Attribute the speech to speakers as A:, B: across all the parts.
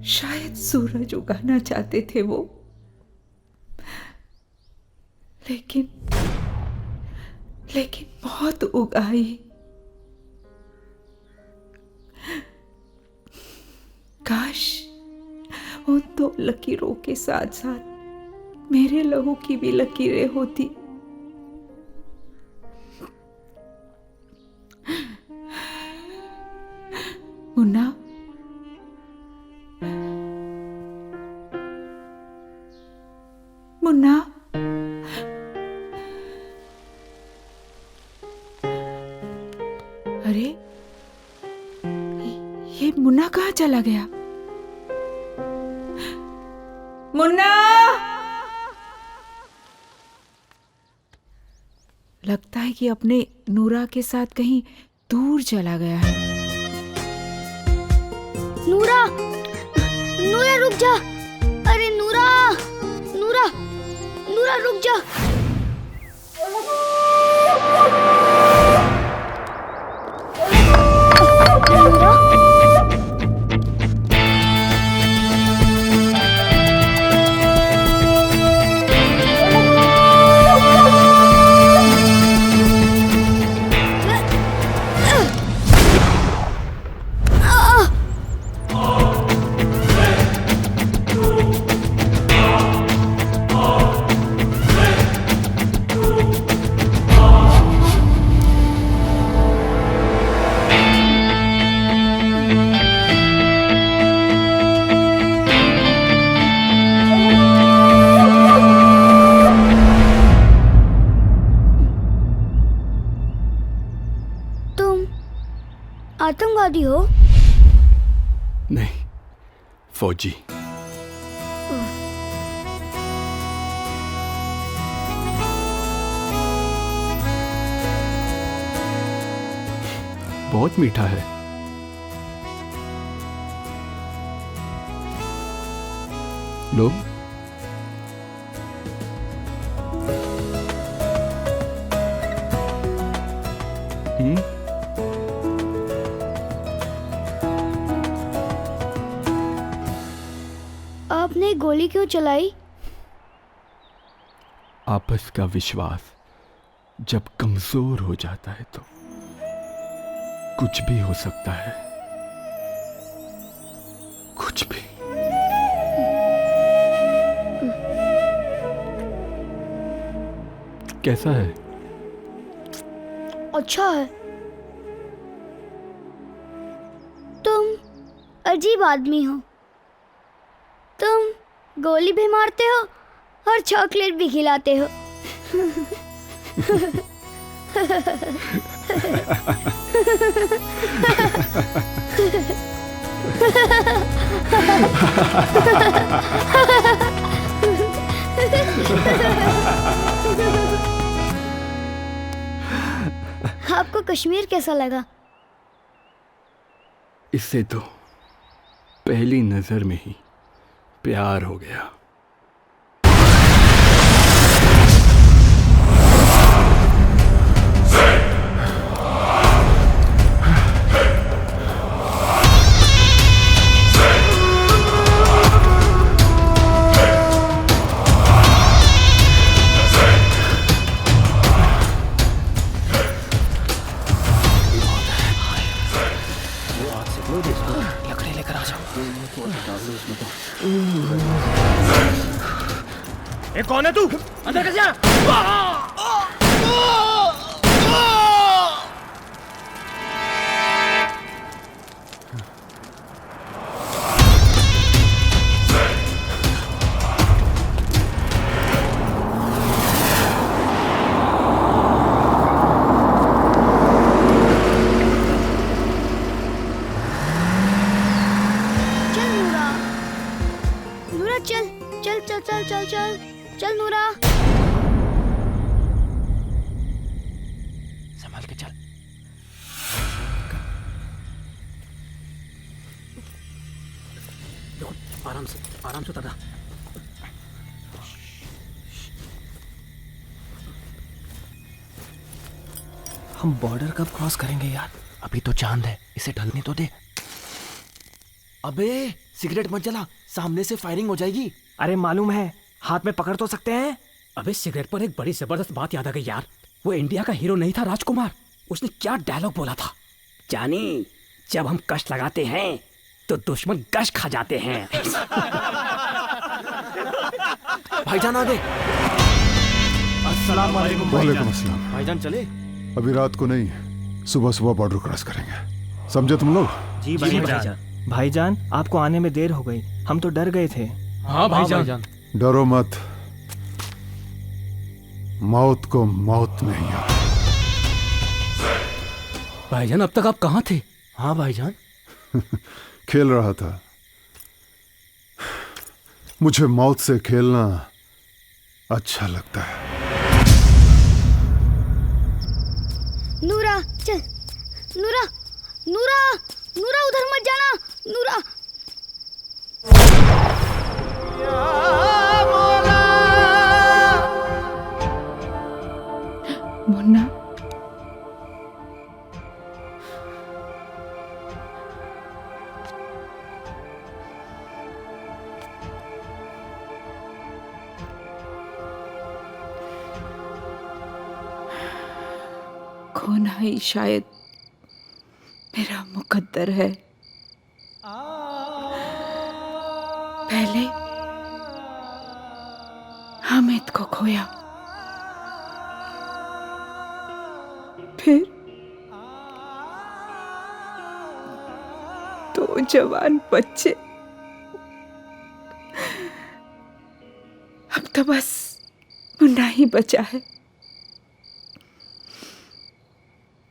A: शायद सूरज उगाना चाहते थे वो, लेकिन मौत उगाई। काश उन दो लकीरों के साथ साथ मेरे लहू की भी लकीरें होती। मुन्ना, मुन्ना, अरे ये मुन्ना कहाँ चला गया? मुन्ना! लगता है कि अपने नूरा के साथ कहीं दूर चला गया है।
B: नूरा, नूरा रुक जा। अरे नूरा, नूरा, नूरा रुक जा। नूरा? आतंकवादी हो?
C: नहीं, फौजी। बहुत मीठा है। लो।
B: आपने गोली क्यों चलाई?
C: आपस का विश्वास जब कमजोर हो जाता है तो कुछ भी हो सकता है, कुछ भी। कैसा है?
B: अच्छा है। तुम अजीब आदमी हो। तुम गोली भी मारते हो और चॉकलेट भी खिलाते हो। आपको कश्मीर कैसा लगा?
C: इससे तो पहली नजर में ही प्यार हो गया।
D: लकड़ी लेकर आ जाओ।
E: ए, कौन है तू? अंदर कैसे आ?
B: चल नूरा।
D: संभाल के चल। देखो आराम से उतर। हम बॉर्डर कब क्रॉस करेंगे यार? अभी तो चांद है, इसे ढलने तो दे।
F: अबे सिगरेट मत जला, सामने से फायरिंग हो जाएगी।
E: अरे मालूम है, हाथ में पकड़ तो सकते हैं।
D: अबे सिगरेट पर एक बड़ी जबरदस्त बात याद आ गई यार। वो इंडिया का हीरो नहीं था राजकुमार, उसने क्या डायलॉग बोला था, जानी जब हम कष्ट लगाते हैं तो दुश्मन गश खा जाते हैं।
F: भाईजान आ गए।
E: अस्सलाम वालेकुम
G: वालेकुम अस्सलाम।
F: भाईजान चले?
G: अभी रात को नहीं, सुबह सुबह बॉर्डर क्रॉस करेंगे, समझे तुम लोग?
E: जी भाईजान। भाईजान आपको आने में देर हो गई, हम तो डर गए थे।
C: हाँ भाईजान।
G: डरो मत, मौत को मौत नहीं आती।
D: भाईजान अब तक आप कहाँ थे?
F: हाँ भाईजान।
G: खेल रहा था। मुझे मौत से खेलना अच्छा लगता है।
B: नूरा चल, नूरा नूरा नूरा उधर मत जाना, नूरा।
A: मुन्ना, खोना ही शायद मेरा मुकद्दर है। पहले हामिद को खोया, फिर 2 जवान बच्चे। अब तो बस मुन्ना ही बचा है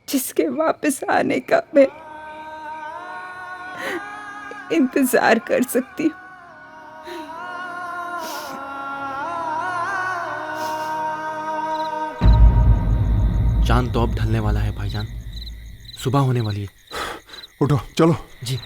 A: जिसके वापस आने का मैं इंतजार कर सकती हूँ।
F: चांद तो अब ढलने वाला है भाईजान, सुबह होने वाली है।
G: उठो चलो।
F: जी।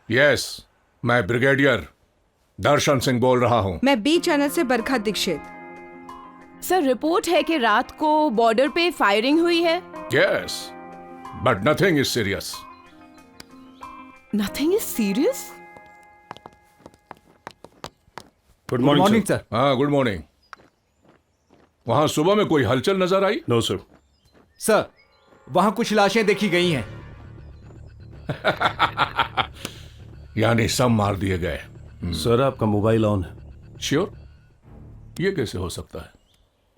H: यस, मैं ब्रिगेडियर दर्शन सिंह बोल रहा हूँ।
I: मैं बी चैनल से बरखा दीक्षित। सर रिपोर्ट है कि रात को बॉर्डर पे फायरिंग हुई है।
H: Yes, but nothing is serious.
I: Nothing is serious?
H: Good morning sir. हाँ गुड मॉर्निंग। वहां सुबह में कोई हलचल नजर आई?
J: No sir. सर वहां कुछ लाशें देखी गई हैं।
H: यानी सब मार दिए गए।
J: सर आपका मोबाइल ऑन है।
H: श्योर? ये कैसे हो सकता है?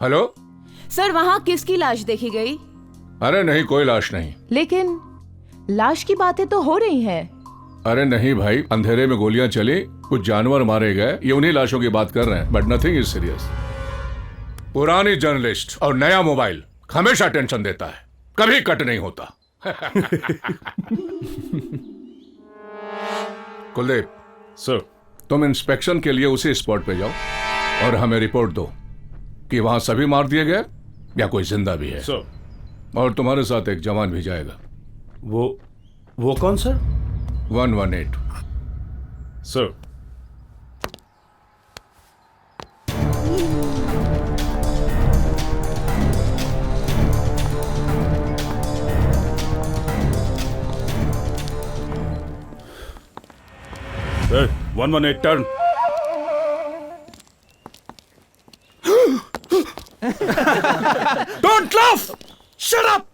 H: हेलो
I: सर वहां किसकी लाश देखी गई?
H: अरे नहीं, कोई लाश नहीं।
I: लेकिन लाश की बातें तो हो रही हैं।
H: अरे नहीं भाई, अंधेरे में गोलियां चली, कुछ जानवर मारे गए, ये उन्हीं लाशों की बात कर रहे हैं, बट नथिंग इज सीरियस। पुरानी जर्नलिस्ट और नया मोबाइल हमेशा टेंशन देता है, कभी कट नहीं होता। कुलदीप
J: सर,
H: तुम इंस्पेक्शन के लिए उसी स्पॉट पे जाओ और हमें रिपोर्ट दो कि वहां सभी मार दिए गए या कोई जिंदा भी है।
J: सर।
H: और तुम्हारे साथ एक जवान भी जाएगा।
J: वो कौन sir?
H: 118।
J: Sir. Hey, 118 turn.
H: Don't laugh! Shut up!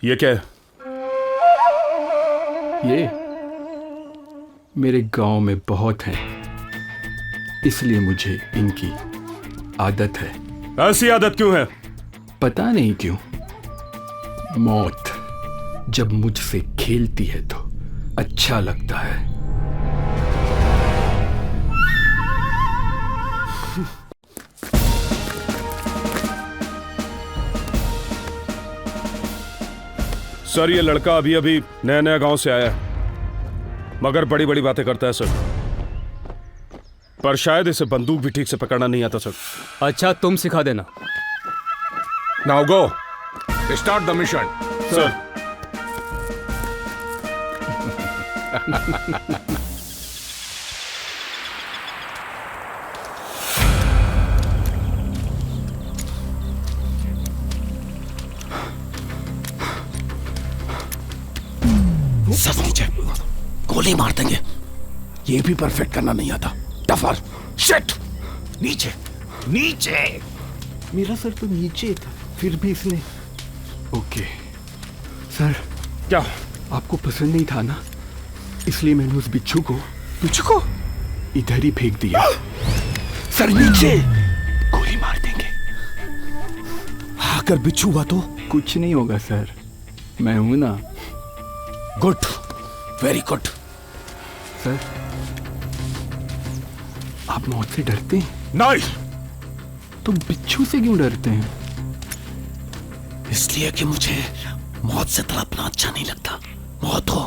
J: ये क्या है?
C: ये मेरे गांव में बहुत हैं, इसलिए मुझे इनकी आदत है।
J: ऐसी आदत क्यों है?
C: पता नहीं क्यों। मौत जब मुझसे खेलती है तो अच्छा लगता है।
J: सर ये लड़का अभी अभी नया नया गांव से आया है, मगर बड़ी बड़ी बातें करता है सर।
K: पर शायद इसे बंदूक भी ठीक से पकड़ना नहीं आता सर।
D: अच्छा, तुम सिखा देना।
H: Now go, start the mission.
K: Sir.
L: सब नीचे, गोली मार देंगे। ये भी परफेक्ट करना नहीं आता। टफर, शिट, नीचे नीचे।
C: मेरा सर तो नीचे था, फिर भी इसने। Okay sir.
K: क्या
C: आपको पसंद नहीं था ना, इसलिए मैंने उस बिच्छू को इधर ही फेंक दिया।
L: सर नीचे।
C: गोली मार देंगे।
L: अगर बिच्छू हुआ तो?
C: कुछ नहीं होगा सर, मैं हूं ना।
L: Good, very good.
C: सर, आप मौत से डरते हैं?
L: नहीं।
C: तो बिच्छू से क्यों डरते हैं?
L: इसलिए कि मुझे मौत से तड़पना अच्छा नहीं लगता। मौत हो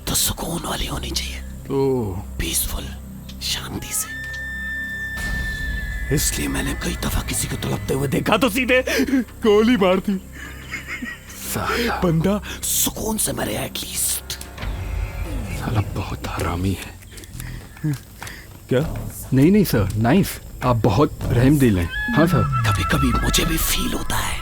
L: तो सुकून वाली होनी चाहिए।
C: ओह,
L: पीसफुल, शांति से। इसलिए मैंने कई दफा किसी को तड़पते हुए देखा तो सीधे गोली मार दी।
C: साला
L: बंदा सुकून से मरे एटलीस्ट।
C: साला बहुत हरामी है।
K: क्या?
C: नहीं सर, नाइस। आप बहुत रहमदिल हैं। हाँ सर।
L: कभी कभी मुझे भी फील होता है।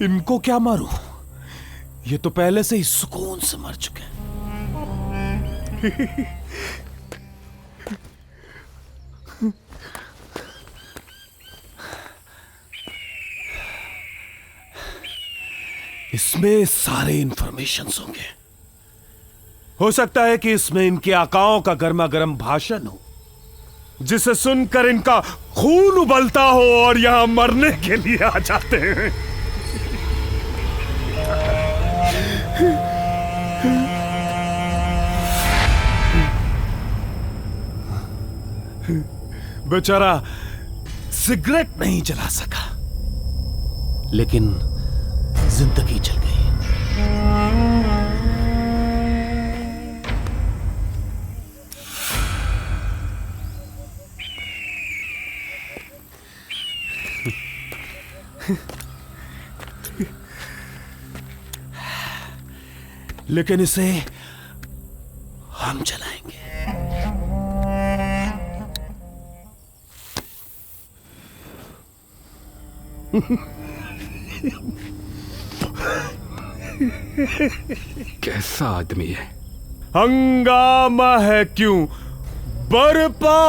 L: इनको क्या मारूं? ये तो पहले से ही सुकून से मर चुके हैं। इसमें सारे इंफॉर्मेशंस होंगे।
K: हो सकता है कि इसमें इनके आकाओं का गर्मा गर्म भाषण हो, जिसे सुनकर इनका खून उबलता हो और यहां मरने के लिए आ जाते हैं। बेचारा सिगरेट नहीं जला सका, लेकिन जिंदगी चल गई। लेकिन इसे हम चलाएंगे।
C: कैसा आदमी है?
K: हंगामा है क्यों बरपा,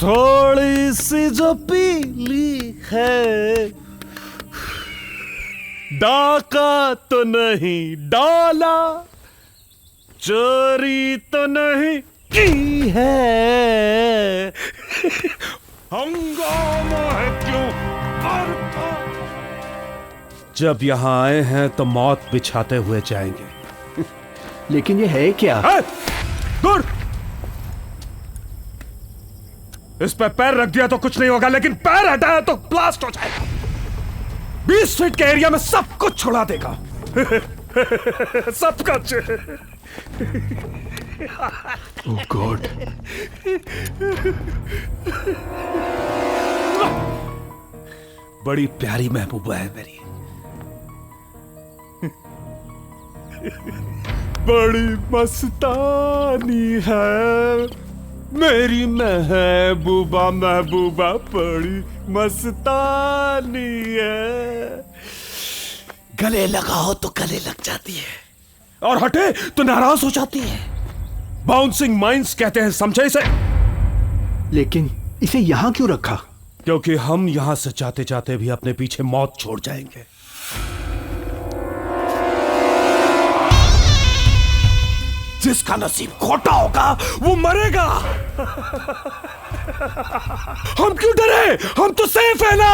K: थोड़ी सी जो पीली है, डाका तो नहीं डाला, चोरी तो नहीं की है। हंगामा है क्यों बरपा। जब यहां आए हैं तो मौत बिछाते हुए जाएंगे।
C: लेकिन ये है क्या?
K: दूर! इस पे पैर रख दिया तो कुछ नहीं होगा, लेकिन पैर हटाया तो ब्लास्ट हो जाएगा। 20 फीट के एरिया में सब कुछ छुड़ा देगा। सब कुछ।
C: ओह गॉड।
K: बड़ी प्यारी महबूबा है मेरी। बड़ी मस्तानी है मेरी महबूबा। महबूबा बड़ी मस्तानी है।
L: गले लगाओ तो गले लग जाती है,
K: और हटे तो नाराज हो जाती है। बाउंसिंग माइंड्स कहते हैं, समझे इसे?
C: लेकिन इसे यहां क्यों रखा?
K: क्योंकि हम यहां से जाते जाते भी अपने पीछे मौत छोड़ जाएंगे।
L: जिसका नसीब खोटा होगा वो मरेगा।
K: हम क्यों डरे? हम तो सेफ है ना।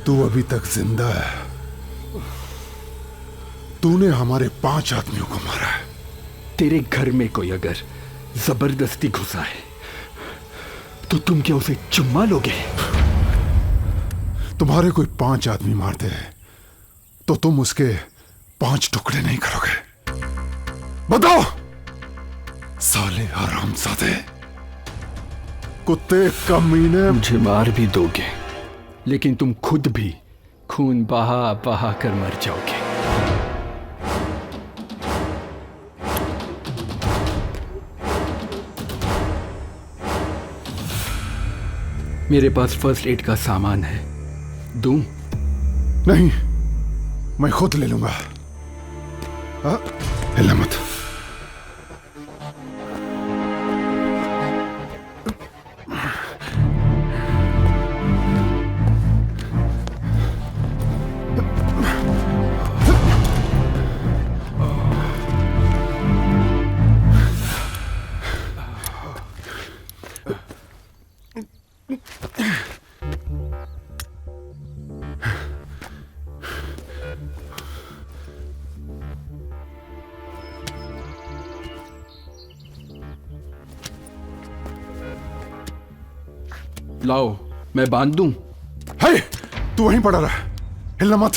G: तू अभी तक जिंदा है। तूने हमारे 5 आदमियों को मारा है।
C: तेरे घर में कोई अगर जबरदस्ती घुसा है तो तुम क्या उसे चुम्मा लोगे?
G: तुम्हारे कोई 5 आदमी मारते हैं तो तुम उसके 5 टुकड़े नहीं करोगे। बताओ साले हरामजादे, कुत्ते कमीने।
C: मुझे मार भी दोगे लेकिन तुम खुद भी खून बहा बहा कर मर जाओगे। मेरे पास फर्स्ट एड का सामान है, दूं?
G: नहीं, मैं खुद ले लूंगा। हिला मत।
C: लाओ, मैं बांध दूं?
G: हे, तू वहीं पड़ा रहा, हिलना मत।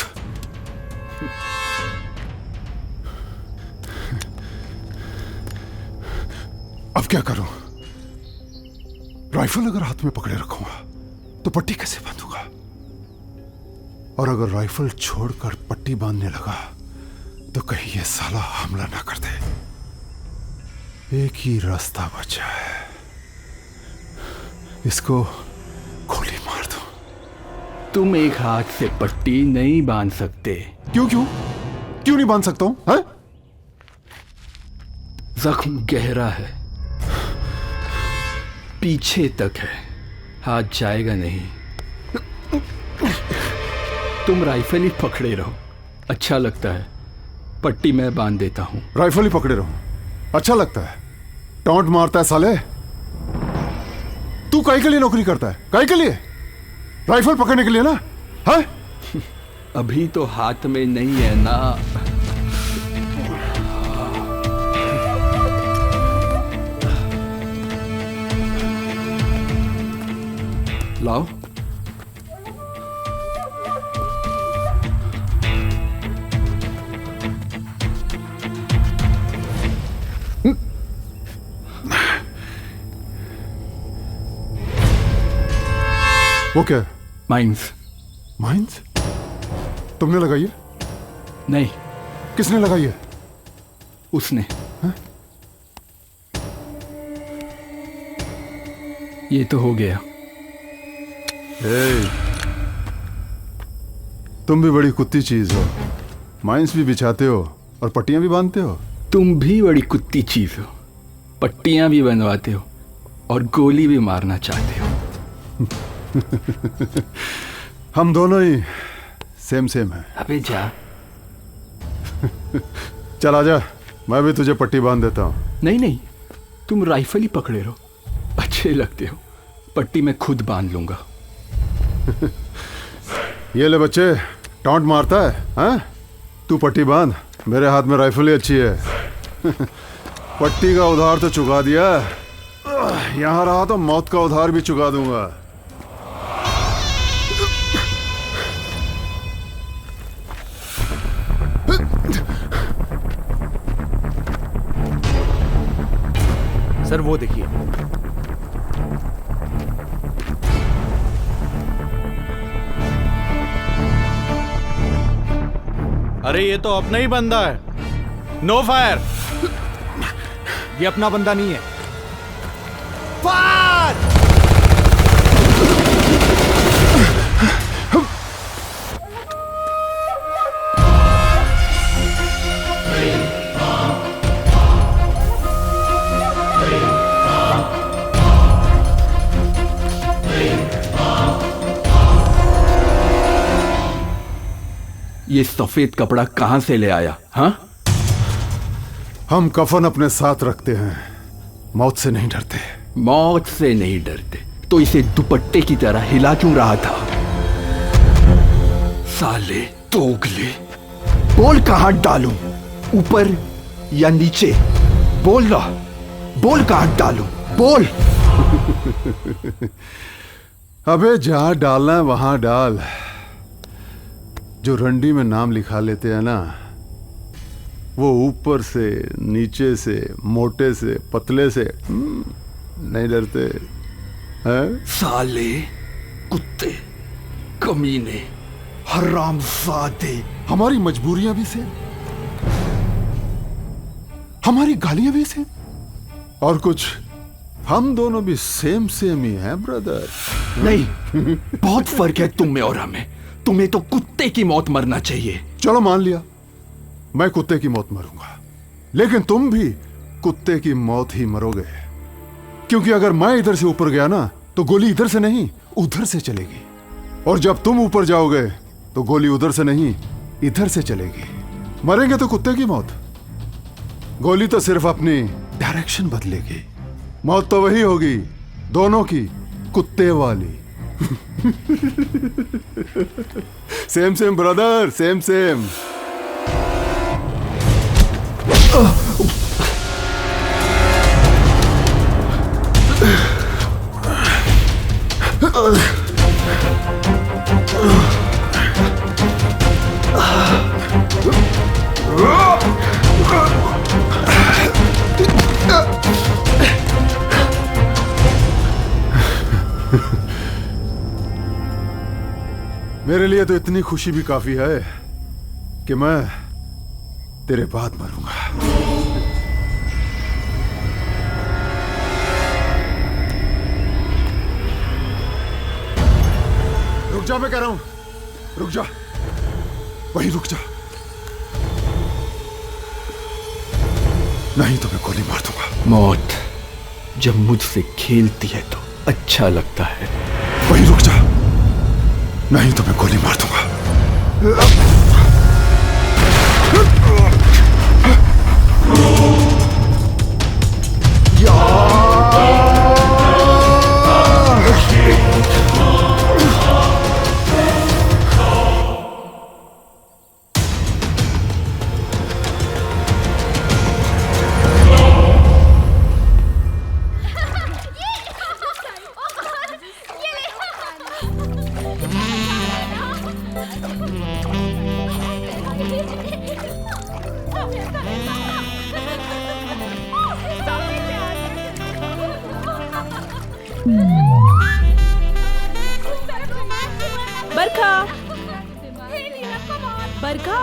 G: अब क्या करूं? राइफल अगर हाथ में पकड़े रखूंगा तो पट्टी कैसे बांधूंगा? और अगर राइफल छोड़कर पट्टी बांधने लगा तो कहीं ये साला हमला ना कर दे। एक ही रास्ता बचा है, इसको गोली मार दो।
C: तुम एक हाथ से पट्टी नहीं बांध सकते।
G: क्यों क्यों क्यों नहीं बांध सकता हूं? हैं?
C: जख्म गहरा है, पीछे तक है, हाथ जाएगा नहीं। तुम राइफल ही पकड़े रहो, अच्छा लगता है। पट्टी मैं बांध देता हूं।
G: राइफल ही पकड़े रहो, अच्छा लगता है? टॉन्ट मारता है साले। तू काहे के लिए नौकरी करता है? काहे के लिए? राइफल पकड़ने के लिए ना? है?
C: अभी तो हाथ में नहीं है ना। लाओ।
G: वो क्या है?
C: माइंस।
G: माइंस? तुमने लगाई है?
C: नहीं।
G: किसने लगाई है?
C: उसने।
G: है?
C: ये तो हो गया।
G: तुम भी बड़ी कुत्ती चीज हो, माइंस भी बिछाते हो और पट्टियां भी बांधते हो।
C: तुम भी बड़ी कुत्ती चीज हो, पट्टियां भी बनवाते हो और गोली भी मारना चाहते हो।
G: हम दोनों ही सेम सेम हैं।
C: अबे जा।
G: चल आजा, मैं भी तुझे पट्टी बांध देता हूँ।
C: नहीं नहीं, तुम राइफल ही पकड़े रहो, अच्छे लगते हो। पट्टी मैं खुद बांध लूंगा।
G: ये ले बच्चे, टॉन्ट मारता है, हाँ? तू पट्टी बांध, मेरे हाथ में राइफल ही अच्छी है। पट्टी का उधार तो चुका दिया, यहां रहा तो मौत का उधार भी चुका दूंगा।
J: सर वो देखिए। अरे ये तो अपना ही बंदा है। No fire. ये अपना बंदा नहीं है। फायर!
C: ये सफेद कपड़ा कहां से ले आया? हाँ,
G: हम कफन अपने साथ रखते हैं, मौत से नहीं डरते।
C: मौत से नहीं डरते तो इसे दुपट्टे की तरह हिला क्यों रहा था? साले दोगले, बोल कहां डालूं, ऊपर या नीचे? बोल ना, बोल कहां डालूं, बोल।
G: अबे जहां डालना है वहां डाल। जो रंडी में नाम लिखा लेते हैं ना, वो ऊपर से, नीचे से, मोटे से, पतले से नहीं डरते हैं?
C: साले कुत्ते, कमीने, हरामजादे।
G: हमारी मजबूरियां भी सेम, हमारी गालियां भी सेम, और कुछ हम दोनों भी सेम सेम ही हैं ब्रदर।
C: नहीं, बहुत फर्क है तुम में और हमें। तुम्हें तो कुत्ते की मौत मरना चाहिए।
G: चलो मान लिया, मैं कुत्ते की मौत मरूंगा, लेकिन तुम भी कुत्ते की मौत ही मरोगे, क्योंकि अगर मैं इधर से ऊपर गया ना तो गोली इधर से नहीं उधर से चलेगी, और जब तुम ऊपर जाओगे तो गोली उधर से नहीं इधर से चलेगी। मरेंगे तो कुत्ते की मौत, गोली तो सिर्फ अपनी डायरेक्शन बदलेगी। मौत तो वही होगी, दोनों की, कुत्ते वाली। Same same brother, same same. मेरे लिए तो इतनी खुशी भी काफी है कि मैं तेरे बाद मरूंगा। रुक जा, मैं कह रहा हूं, रुक जा, वहीं रुक जा, नहीं तो मैं गोली मार दूंगा।
C: मौत जब मुझसे खेलती है तो अच्छा लगता है।
G: वहीं रुक जा, नहीं तो मैं गोली मार दूंगा।
I: बरखा, बरखा,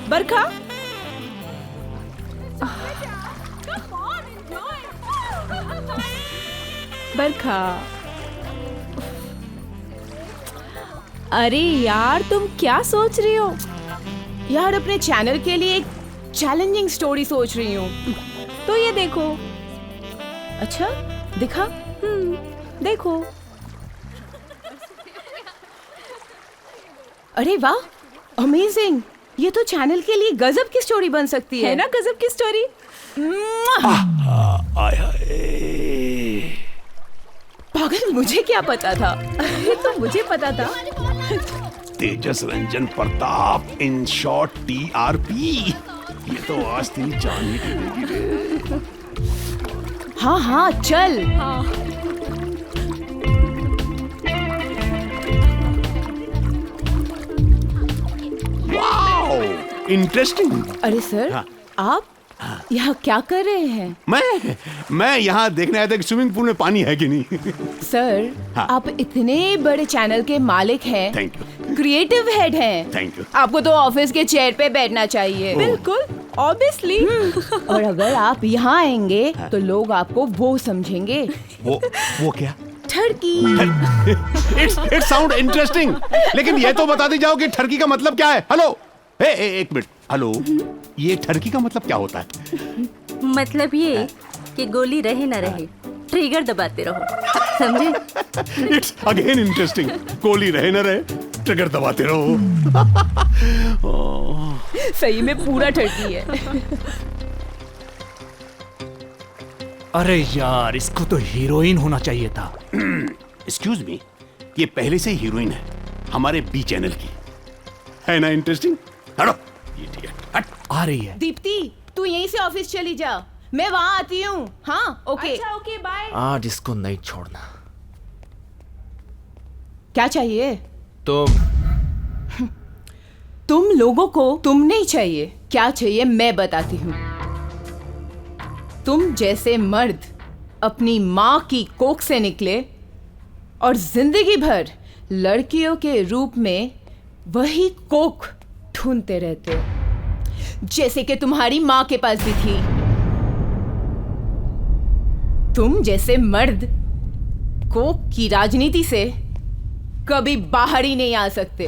I: बरखा। बरखा, अरे यार तुम क्या सोच रही हो? यार अपने चैनल के लिए एक चैलेंजिंग स्टोरी सोच रही हूँ, तो ये देखो। अच्छा दिखा? देखो। अरे वाह, अमेजिंग! ये तो चैनल के लिए गजब की स्टोरी बन सकती है ना? गजब की स्टोरी। पागल, मुझे क्या पता था? ये तो मुझे पता था।
L: Tejas Ranjan Pratap, in short TRP। ये तो आज तेरी जान निकलेगी।
I: हाँ हाँ चल।
L: Wow, interesting.
I: अरे सर, आप यहाँ क्या कर रहे हैं?
L: मैं यहाँ देखने आया था कि स्विमिंग पूल में पानी है कि नहीं।
I: सर, आप इतने बड़े चैनल के मालिक हैं,
L: थैंक यू,
I: क्रिएटिव हेड हैं,
L: थैंक यू।
I: आपको तो ऑफिस के चेयर पे बैठना चाहिए। बिल्कुल, ऑब्वियसली। और अगर आप यहाँ आएंगे तो लोग आपको वो समझेंगे।
L: वो क्या?
I: ठरकी।
L: इट साउंड इंटरेस्टिंग, लेकिन ये तो बता दी जाओ कि ठरकी का मतलब क्या है। हेलो, एक मिनट, हेलो, ये ठरकी का मतलब क्या होता है?
M: मतलब ये कि गोली रहे ना रहे, ट्रिगर दबाते रहो, समझे?
L: It's again interesting. गोली रहे ना रहे, ट्रिगर दबाते रहो।
I: सही में पूरा ठगी है।
J: अरे यार, इसको तो हीरोइन होना चाहिए था।
L: एक्सक्यूज मी, ये पहले से हीरोइन है हमारे बी चैनल की, है ना इंटरेस्टिंग? हटो, हट।
J: आ रही है।
I: दीप्ति, तू यहीं से ऑफिस चली जा, मैं वहां आती हूँ। हाँ, ओके। अच्छा, ओके, बाय।
F: आज इसको नहीं छोड़ना।
I: क्या चाहिए?
F: तुम
I: लोगों को तुम नहीं चाहिए। क्या चाहिए मैं बताती हूँ। तुम जैसे मर्द अपनी माँ की कोख से निकले और जिंदगी भर लड़कियों के रूप में वही कोख ढूंढते रहते हो, जैसे कि तुम्हारी माँ के पास भी थी। तुम जैसे मर्द कोख की राजनीति से कभी बाहर ही नहीं आ सकते।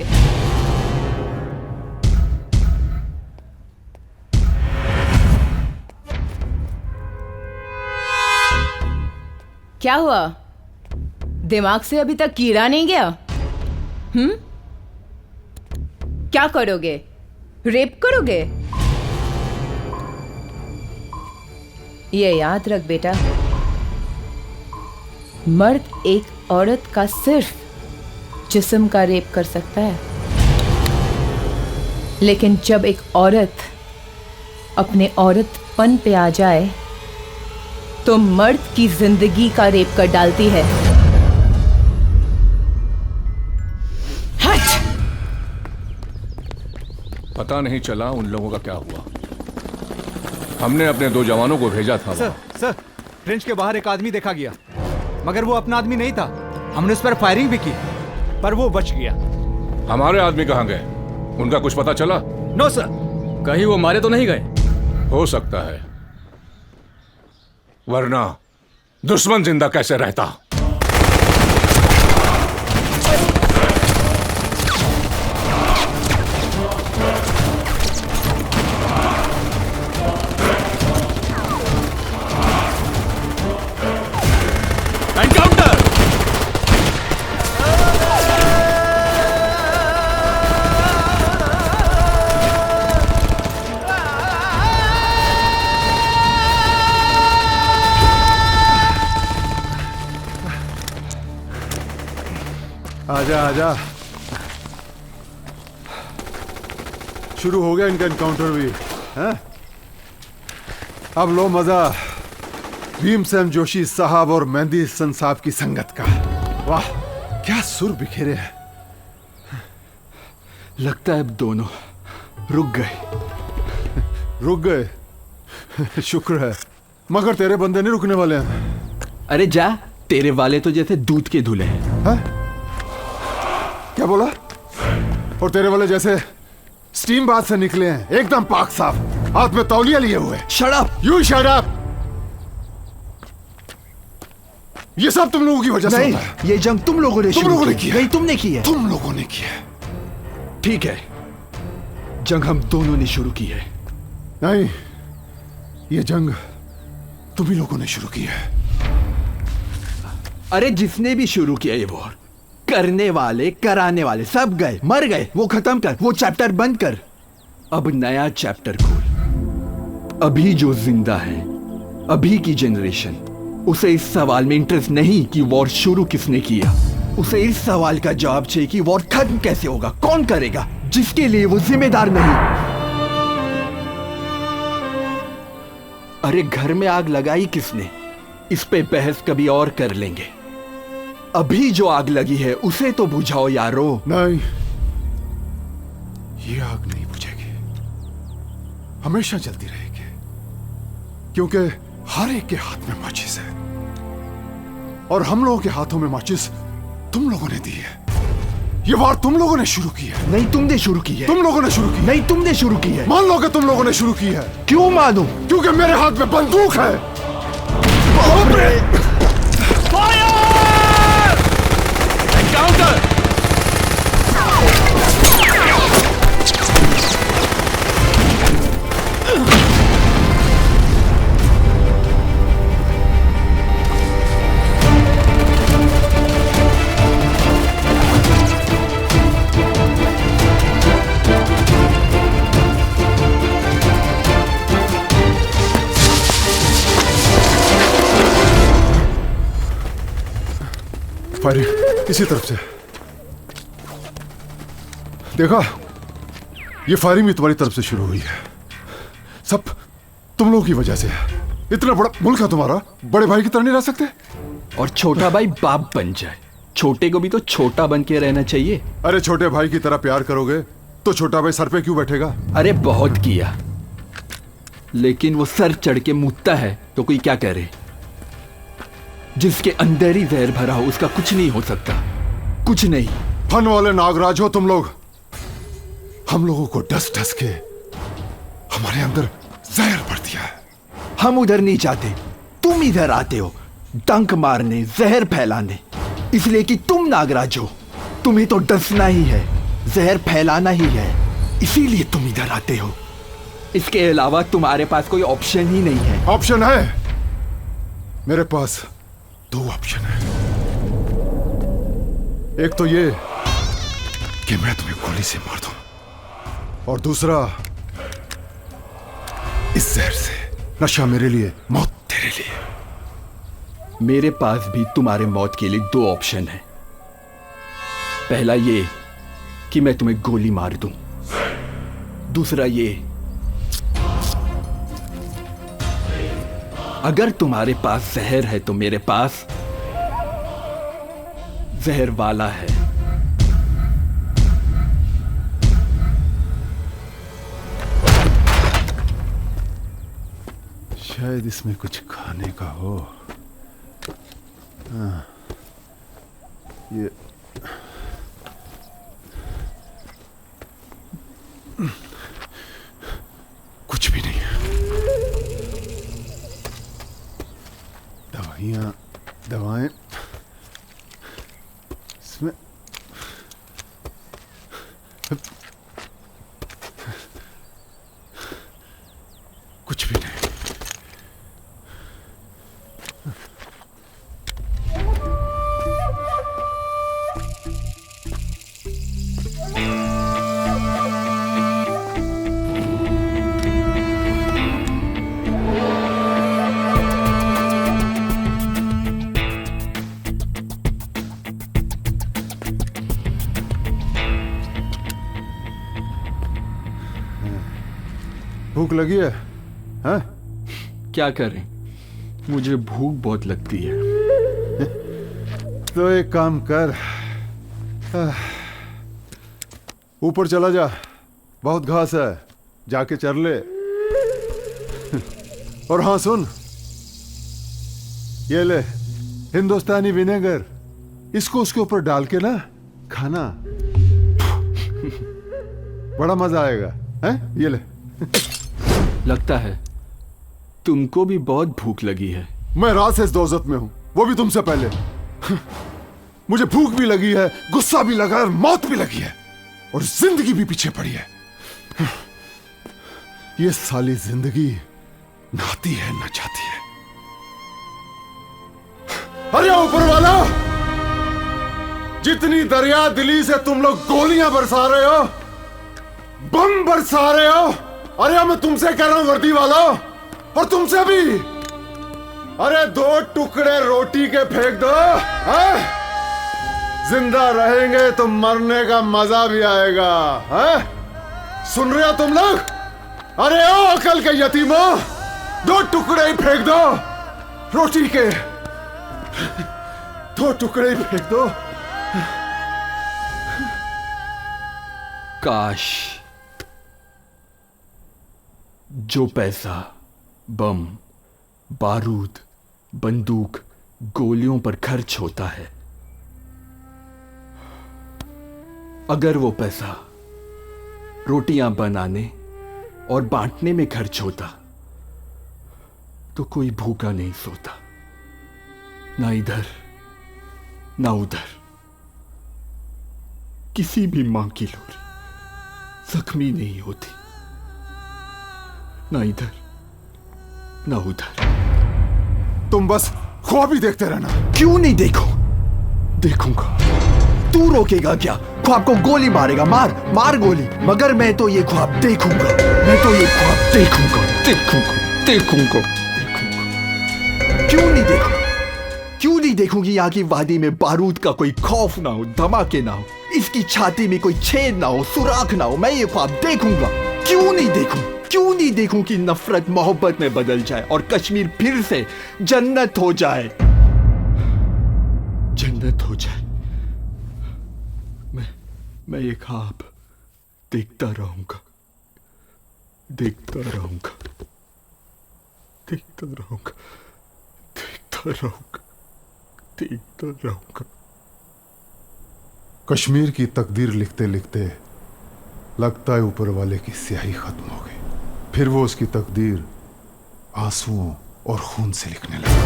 I: क्या हुआ? दिमाग से अभी तक कीड़ा नहीं गया? क्या करोगे? रेप करोगे? ये याद रख बेटा, मर्द एक औरत का सिर्फ जिस्म का रेप कर सकता है, लेकिन जब एक औरत अपने औरतपन पे आ जाए तो मर्द की जिंदगी का रेप कर डालती है। हट!
H: पता नहीं चला उन लोगों का क्या हुआ। हमने अपने 2 जवानों को भेजा था।
J: सर, ट्रेंच के बाहर एक आदमी देखा गया, मगर वो अपना आदमी नहीं था। हमने उस पर फायरिंग भी की, पर वो बच गया।
H: हमारे आदमी कहाँ गए? उनका कुछ पता चला?
D: नो सर, कहीं वो मारे तो नहीं गए।
H: हो सकता है, वरना दुश्मन जिंदा कैसे रहता?
G: आजा आजा, शुरू हो गया इनका एनकाउंटर भी, हैं? अब लो मजा भीमसेन जोशी साहब और मेहंदी हसन साहब की संगत का। वाह, क्या सुर बिखेरे हैं।
C: लगता है अब दोनों रुक गए।
G: रुक गए? शुक्र है, मगर तेरे बंदे नहीं रुकने वाले हैं।
C: अरे जा, तेरे वाले तो जैसे दूध के धुले हैं।
G: क्या बोला? और तेरे वाले जैसे स्टीम बाथ से निकले हैं, एकदम पाक साफ, हाथ में तौलिया लिए हुए।
C: Shut up!
G: You shut up! ये सब तुम लोगों की वजह से होता है।
C: ये जंग तुम लोगों ने
G: की है।
C: नहीं, तुमने की है।
G: तुम लोगों ने की है।
C: ठीक है, जंग हम दोनों ने शुरू की है।
G: नहीं, ये जंग तुम ही लोगों ने शुरू की है।
C: अरे जिसने भी शुरू किया ये वॉर, करने वाले कराने वाले सब गए, मर गए। वो खत्म कर, वो चैप्टर बंद कर, अब नया चैप्टर खोल। अभी जो जिंदा है, अभी की जनरेशन, उसे इस सवाल में इंटरेस्ट नहीं कि वॉर शुरू किसने किया। उसे इस सवाल का जवाब चाहिए कि वॉर खत्म कैसे होगा, कौन करेगा, जिसके लिए वो जिम्मेदार नहीं। अरे घर में आग लगाई किसने, इस पे बहस कभी और कर लेंगे। अभी जो आग लगी है उसे तो बुझाओ यारो।
G: नहीं, ये आग नहीं बुझेगी, हमेशा जलती रहेगी, क्योंकि हर एक के हाथ में माचिस है, और हम लोगों के हाथों में माचिस तुम लोगों ने दी है। ये वार तुम लोगों ने शुरू की है।
C: नहीं, तुमने शुरू की है।
G: तुम लोगों ने शुरू की।
C: नहीं, तुमने शुरू की है।
G: मान लो कि तुम लोगों ने शुरू की है।
C: क्यों मानूं?
G: क्योंकि मेरे हाथ में बंदूक है।
J: एनकाउंटर!
G: फायरिंग इसी तरफ से। देखा, ये फायरिंग भी तुम्हारी तरफ से शुरू हुई है। सब तुम लोगों की वजह से है। इतना बड़ा मुल्क है तुम्हारा, बड़े भाई की तरह नहीं रह सकते?
C: और छोटा भाई बाप बन जाए, छोटे को भी तो छोटा बन के रहना चाहिए।
G: अरे छोटे भाई की तरह प्यार करोगे तो छोटा भाई सर पे क्यों बैठेगा?
C: अरे बहुत किया, लेकिन वो सर चढ़ के मुतता है तो कोई क्या करे? जिसके अंदर ही जहर भरा हो उसका कुछ नहीं हो सकता, कुछ नहीं।
G: फन वाले नागराज हो तुम लोग। हम लोगों को डस डस के हमारे अंदर जहर भर दिया है।
C: हम उधर नहीं जाते, तुम इधर आते हो डंक मारने, जहर फैलाने, इसलिए कि तुम नागराज हो। तुम्हें तो डसना ही है, जहर फैलाना ही है, इसीलिए तुम इधर आते हो। इसके अलावा तुम्हारे पास कोई ऑप्शन ही नहीं है।
G: ऑप्शन है, मेरे पास 2 ऑप्शन है। एक तो ये कि मैं तुम्हें गोली से मार दूं, और दूसरा इस जहर से। नशा मेरे लिए, मौत तेरे लिए।
C: मेरे पास भी तुम्हारे मौत के लिए 2 ऑप्शन है। पहला ये कि मैं तुम्हें गोली मार दूं, दूसरा ये अगर तुम्हारे पास जहर है तो मेरे पास जहर वाला है।
G: शायद इसमें कुछ खाने का हो। हाँ, ये कुछ भी नहीं है। दवाएं इसमें कुछ भी नहीं। भूख लगी है? हाँ?
C: क्या करें, मुझे भूख बहुत लगती है।
G: तो एक काम कर, ऊपर चला जा, बहुत घास है, जाके चर ले। और हाँ सुन, ये ले हिंदुस्तानी विनेगर, इसको उसके ऊपर डाल के ना खाना, बड़ा मजा आएगा। हैं? ये ले।
C: लगता है तुमको भी बहुत भूख लगी है।
G: मैं रात से इस दोजत में हूं, वो भी तुमसे पहले। मुझे भूख भी लगी है, गुस्सा भी लगा है, और मौत भी लगी है, और जिंदगी भी पीछे पड़ी है। ये साली जिंदगी नहाती है, नचाती है। अरे ऊपर वाला, जितनी दरिया दिली से तुम लोग गोलियां बरसा रहे हो, बम बरसा रहे हो, अरे मैं तुमसे कह रहा हूं वर्दी वाला, और तुमसे भी, अरे 2 टुकड़े रोटी के फेंक दो, है? जिंदा रहेंगे तो मरने का मजा भी आएगा। है? सुन रहे हो तुम लोग? अरे ओ अकल के यतीमो, 2 टुकड़े ही फेंक दो रोटी के, 2 टुकड़े ही फेंक दो।
C: काश जो पैसा बम, बारूद, बंदूक, गोलियों पर खर्च होता है, अगर वो पैसा रोटियां बनाने और बांटने में खर्च होता तो कोई भूखा नहीं सोता, ना इधर ना उधर। किसी भी मां की लोरी जख्मी नहीं होती, ना इधर ना उधर।
G: तुम बस ख्वाब ही देखते रहना।
C: क्यों नहीं देखो, देखूंगा। तू रोकेगा क्या? ख्वाब को गोली मारेगा, मार मार गोली, मगर मैं तो ये ख्वाब देखूंगा, मैं तो ये ख्वाब देखूंगा, देखूंगा, देखूंगा, देखूंगा। क्यों नहीं देखूं, क्यों नहीं नहीं देखूं कि यहाँ की वादी में बारूद का कोई खौफ ना हो, धमाके ना हो, इसकी छाती में कोई छेद ना हो, सुराख ना हो? मैं ये ख्वाब देखूंगा। क्यों नहीं देखूं? क्यों नहीं देखूं कि नफरत मोहब्बत में बदल जाए और कश्मीर फिर से जन्नत हो जाए, जन्नत हो जाए। मैं ये ख्वाब देखता रहूंगा, देखता रहूंगा, देखता रहूंगा, देखता रहूंगा, देखता रहूंगा।
G: कश्मीर की तकदीर लिखते लिखते लगता है ऊपर वाले की स्याही खत्म हो गई। फिर वो उसकी तकदीर आंसुओं और खून से लिखने लगा।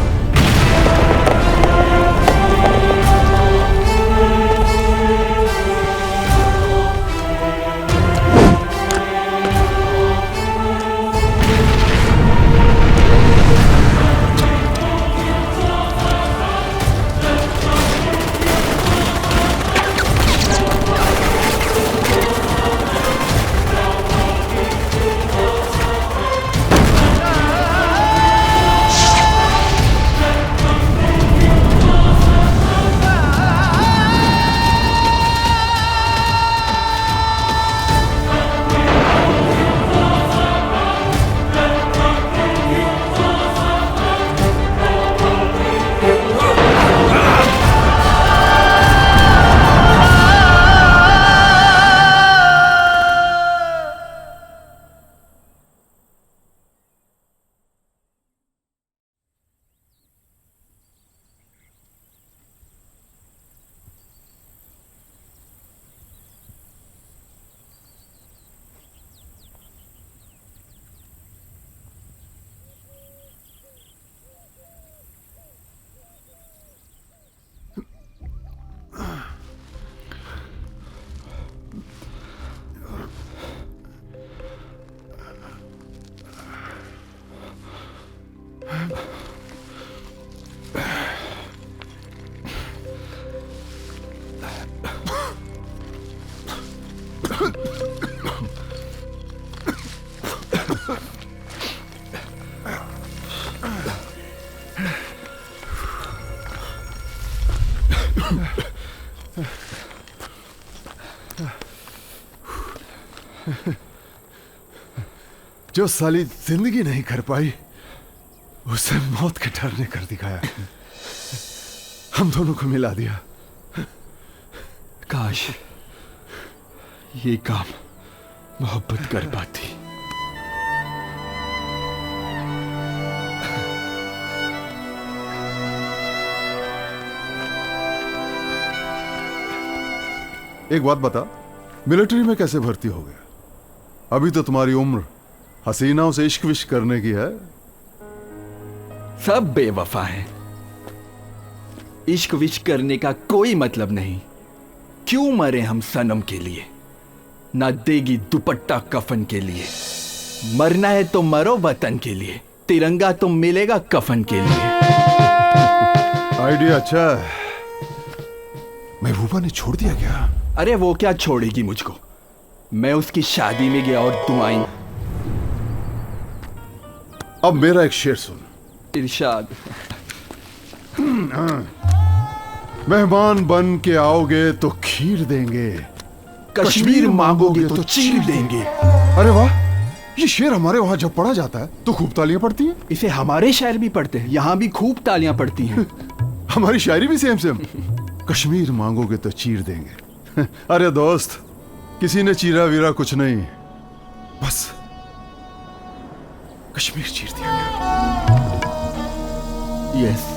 G: जो साली जिंदगी नहीं कर पाई उसे मौत के डर ने कर दिखाया। हम दोनों को मिला दिया।
C: काश ये काम मोहब्बत कर पाती।
G: एक बात बता, मिलिट्री में कैसे भर्ती हो गया? अभी तो तुम्हारी उम्र हसीनाओं से इश्क विश्क करने की है।
C: सब बेवफा हैं। इश्क विश्क करने का कोई मतलब नहीं। क्यों मरे हम सनम के लिए? ना देगी दुपट्टा कफन के लिए। मरना है तो मरो वतन के लिए, तिरंगा तो मिलेगा कफन के लिए।
G: आइडिया अच्छा है। महबूबा ने छोड़ दिया क्या?
C: अरे वो क्या छोड़ेगी मुझको? मैं उसकी शादी में गया और दुआएं।
G: अब मेरा एक शेर सुन।
C: इरशाद।
G: मेहमान बन के आओगे तो खीर देंगे,
C: कश्मीर मांगोगे तो चीर देंगे।
G: अरे वाह, ये शेर हमारे वहां जब पढ़ा जाता है तो खूब तालियां पड़ती हैं।
C: इसे हमारे शायर भी पढ़ते हैं, यहाँ भी खूब तालियां पड़ती हैं।
G: हमारी शायरी भी सेम सेम। कश्मीर मांगोगे तो चीर देंगे। अरे दोस्त, किसी ने चीरा वीरा कुछ नहीं, बस कश्मीर चीर दिया गया।
C: यस।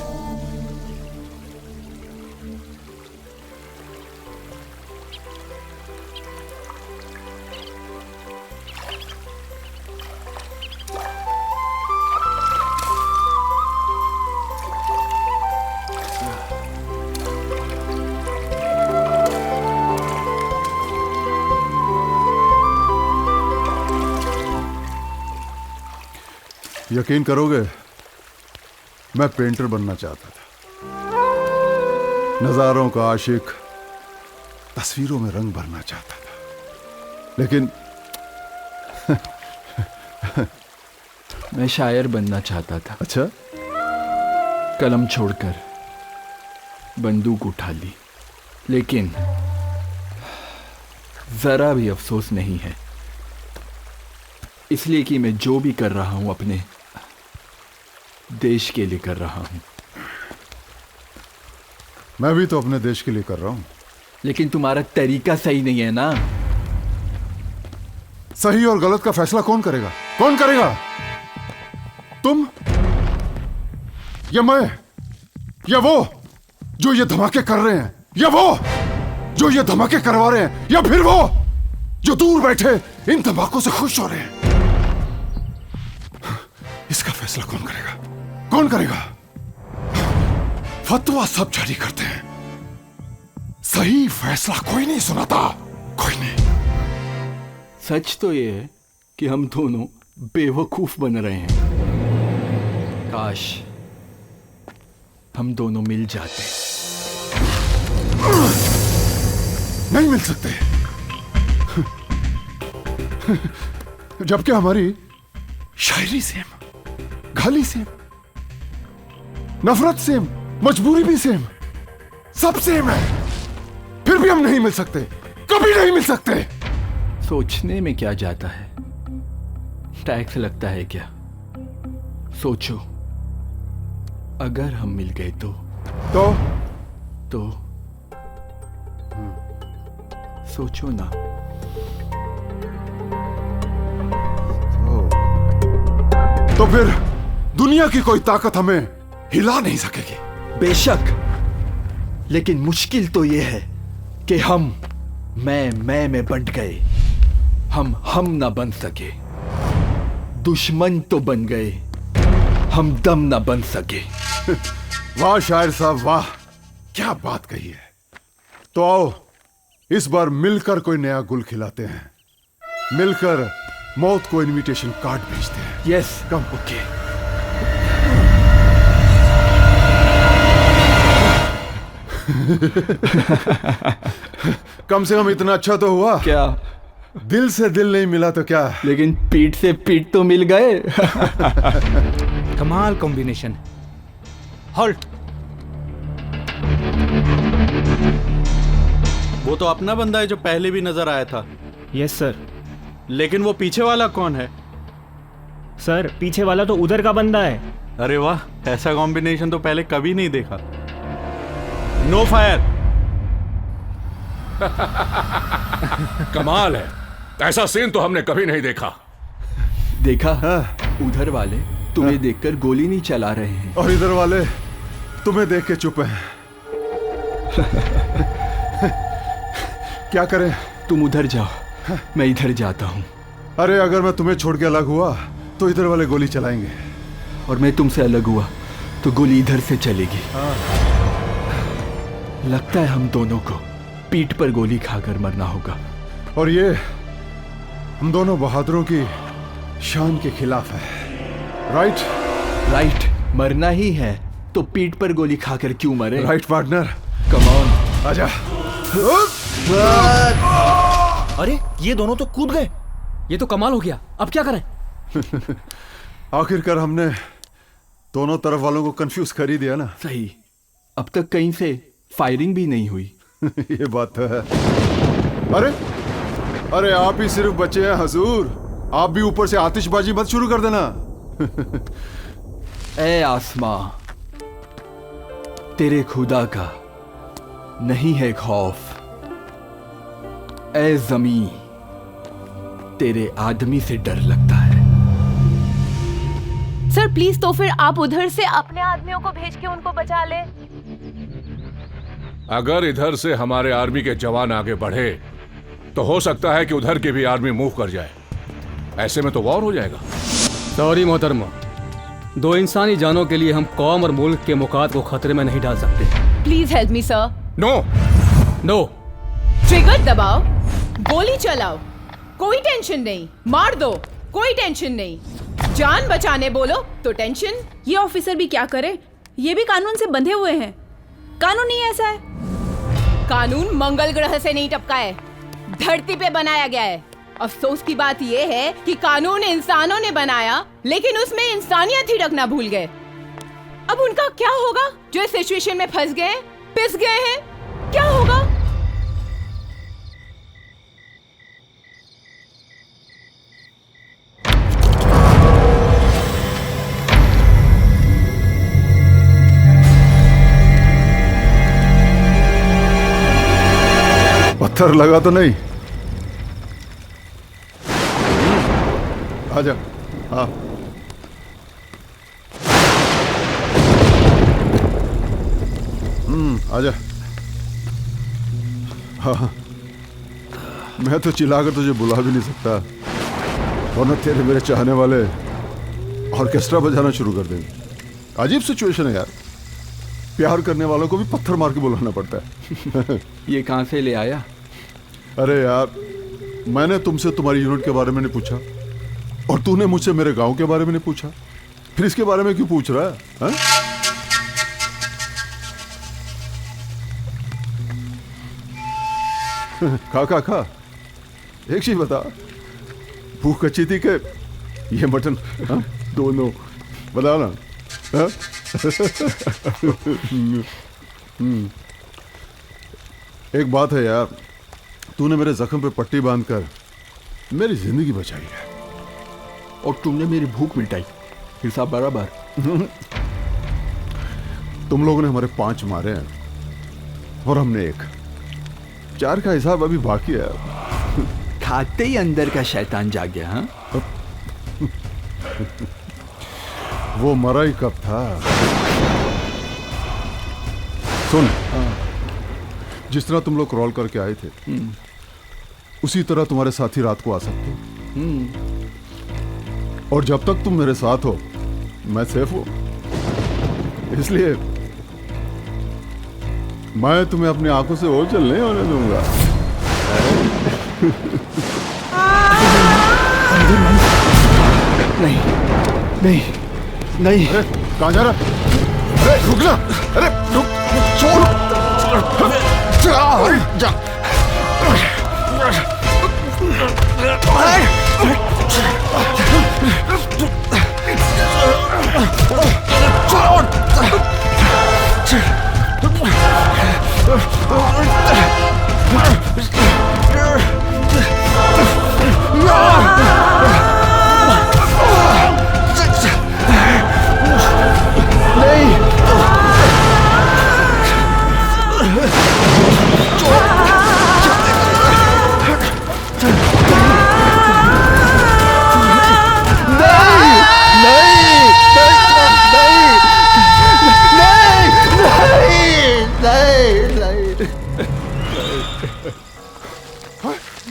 G: यकीन करोगे, मैं पेंटर बनना चाहता था, नजारों का आशिक, तस्वीरों में रंग भरना चाहता था, लेकिन
C: मैं शायर बनना चाहता था।
G: अच्छा?
C: कलम छोड़कर बंदूक उठा ली, लेकिन जरा भी अफसोस नहीं है, इसलिए कि मैं जो भी कर रहा हूं अपने देश के लिए कर रहा हूं।
G: मैं भी तो अपने देश के लिए कर रहा हूं।
C: लेकिन तुम्हारा तरीका सही नहीं है ना।
G: सही और गलत का फैसला कौन करेगा? कौन करेगा? तुम या मैं या वो जो ये धमाके कर रहे हैं, या वो जो ये धमाके करवा रहे हैं, या फिर वो जो दूर बैठे इन धमाकों से खुश हो रहे हैं? इसका फैसला कौन करेगा? कौन करेगा? फतवा सब जारी करते हैं, सही फैसला कोई नहीं सुनाता, कोई नहीं।
C: सच तो ये है कि हम दोनों बेवकूफ बन रहे हैं। काश हम दोनों मिल जाते।
G: नहीं मिल सकते, जबकि हमारी शायरी सेम, गाली सेम, नफरत सेम, मजबूरी भी सेम, सब सेम है, फिर भी हम नहीं मिल सकते, कभी नहीं मिल सकते।
C: सोचने में क्या जाता है? टैक्स लगता है क्या? सोचो, अगर हम मिल गए तो सोचो ना।
G: तो फिर दुनिया की कोई ताकत हमें हिला नहीं सकेगी।
C: बेशक, लेकिन मुश्किल तो यह है कि हम मैं में बंट गए, हम ना बन सके। दुश्मन तो बन गए, हम दम ना बन सके।
G: वाह शायर साहब, वाह, क्या बात कही है। तो आओ इस बार मिलकर कोई नया गुल खिलाते हैं, मिलकर मौत को इनविटेशन कार्ड भेजते हैं।
C: यस, कम। ओके।
G: कम से कम इतना अच्छा तो हुआ।
C: क्या?
G: दिल से दिल नहीं मिला तो क्या,
C: लेकिन पीठ से पीठ तो मिल गए।
J: कमाल कॉम्बिनेशन। हॉल्ट।
F: वो तो अपना बंदा है जो पहले भी नजर आया था।
E: Yes sir.
F: लेकिन वो पीछे वाला कौन है?
E: सर पीछे वाला तो उधर का बंदा है।
F: अरे वाह, ऐसा कॉम्बिनेशन तो पहले कभी नहीं देखा। No fire.
H: कमाल है, ऐसा सीन तो हमने कभी नहीं देखा।
C: देखा? उधर वाले तुम्हें देखकर गोली नहीं चला रहे हैं,
G: और इधर वाले तुम्हें देख के चुप हैं। क्या करें?
C: तुम उधर जाओ, मैं इधर जाता हूं।
G: अरे अगर मैं तुम्हें छोड़ के अलग हुआ तो इधर वाले गोली चलाएंगे,
C: और मैं तुमसे अलग हुआ तो गोली इधर से चलेगी। लगता है हम दोनों को पीठ पर गोली खाकर मरना होगा।
G: और ये हम दोनों बहादुरों की शान के खिलाफ है। राइट?
C: राइट, मरना ही है तो पीठ पर गोली खाकर क्यों मरे?
G: Right partner.
C: कम ऑन,
G: आजा।
D: अरे ये दोनों तो कूद गए। ये तो कमाल हो गया। अब क्या करें?
G: आखिरकार हमने दोनों तरफ वालों को कंफ्यूज कर ही दिया ना।
C: सही। अब तक कहीं से फायरिंग भी नहीं हुई।
G: ये बात तो है। अरे आप ही सिर्फ बचे हैं हुजूर, आप भी ऊपर से आतिशबाजी मत शुरू कर देना।
C: ए आसमां, तेरे खुदा का नहीं है खौफ। ए जमीन, तेरे आदमी से डर लगता है।
I: सर प्लीज, तो फिर आप उधर से अपने आदमियों को भेज के उनको बचा ले।
H: अगर इधर से हमारे आर्मी के जवान आगे बढ़े तो हो सकता है कि उधर की भी आर्मी मूव कर जाए। ऐसे में तो वॉर हो जाएगा।
D: सॉरी मोहतरमा, दो इंसानी जानों के लिए हम कौम और मुल्क के मुकाद को खतरे में नहीं डाल सकते।
I: Please help me sir.
H: No
D: no.
I: Trigger दबाओ, गोली चलाओ, कोई टेंशन नहीं। मार दो, कोई टेंशन नहीं। जान बचाने बोलो तो टेंशन।
A: ये ऑफिसर भी क्या करे, ये भी कानून से बंधे हुए हैं। कानून ही ऐसा है।
I: कानून मंगल ग्रह से नहीं टपका है, धरती पे बनाया गया है। अफसोस की बात यह है कि कानून इंसानों ने बनाया, लेकिन उसमें इंसानियत ही रखना भूल गए। अब उनका क्या होगा जो इस सिचुएशन में फंस गए? पिस गए हैं, क्या होगा?
G: पत्थर लगा तो नहीं? आजा। हाँ, आजा। हाँ, मैं तो चिल्लाकर तुझे बुला भी नहीं सकता, वरना तेरे मेरे चाहने वाले ऑर्केस्ट्रा बजाना शुरू कर देंगे। अजीब सिचुएशन है यार, प्यार करने वालों को भी पत्थर मार के बुलाना पड़ता है।
C: ये कहाँ से ले आया?
G: अरे यार, मैंने तुमसे तुम्हारी यूनिट के बारे में नहीं पूछा और तूने मुझसे मेरे गांव के बारे में नहीं पूछा, फिर इसके बारे में क्यों पूछ रहा है? हा? खा एक चीज बता, भूख अच्छी थी कि ये मटन? हा? दोनों बता ना। हा? एक बात है यार, तूने मेरे जख्म पे पट्टी बांधकर मेरी जिंदगी बचाई है
C: और तुमने मेरी भूख मिटाई, हिसाब बराबर।
G: तुम लोगों ने हमारे 5 मारे हैं और हमने 1, 4 का हिसाब अभी बाकी है।
C: खाते ही अंदर का शैतान जाग गया। हाँ,
G: वो मरा ही कब था? सुन, जिस तरह तुम लोग क्रॉल करके आए थे, उसी तरह तुम्हारे साथी रात को आ सकते हो। और जब तक तुम मेरे साथ हो मैं सेफ हूं, इसलिए मैं तुम्हें अपनी आंखों से ओझल नहीं होने दूंगा।
C: नहीं नहीं नहीं।
G: अरे कहां जा रहा? अरे रुक ना, अरे रुक, छोड़ जा।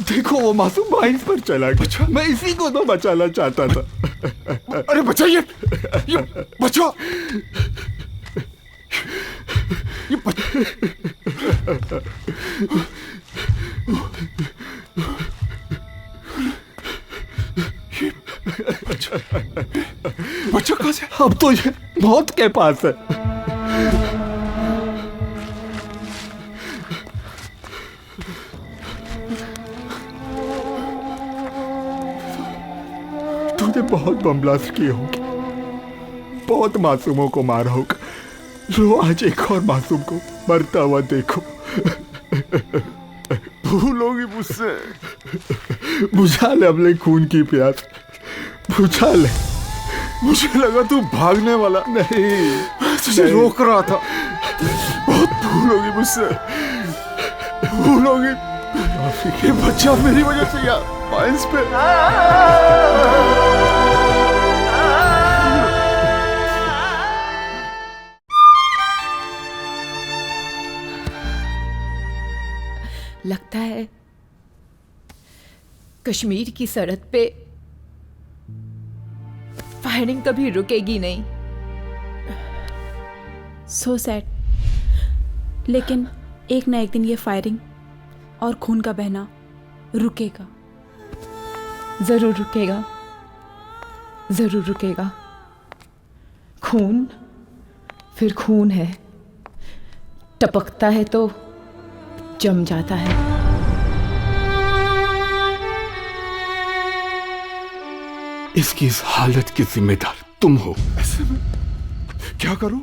C: देखो वो मासूम माइंस पर चला गया। मैं इसी को तो बचाना चाहता था।
G: अरे बचाइए, ये बचाओ, ये
C: बच्चा कहाँ से? अब तो ये मौत के पास है। तूने बहुत बम ब्लास्ट किए होंगे, बहुत मासूमों को मारा होगा। लो आज एक और मासूम को मरता हुआ देखो।
G: भूलोगी मुझसे?
C: बुझा ले अपने खून की प्यास, बुझा ले।
G: मुझे लगा तू भागने वाला।
C: नहीं,
G: मैं तुझे रोक रहा था। बहुत भूलोगी मुझसे, भूलोगी। ये बच्चा मेरी वजह से यार माइंस पे।
I: लगता है कश्मीर की सरहद पे फायरिंग कभी रुकेगी नहीं।
N: So sad. लेकिन एक ना एक दिन ये फायरिंग और खून का बहना रुकेगा।
I: जरूर रुकेगा, जरूर रुकेगा। खून फिर खून है, टपकता है तो जम जाता है।
C: इसकी इस हालत की जिम्मेदार तुम हो।
G: ऐसे में क्या करूं?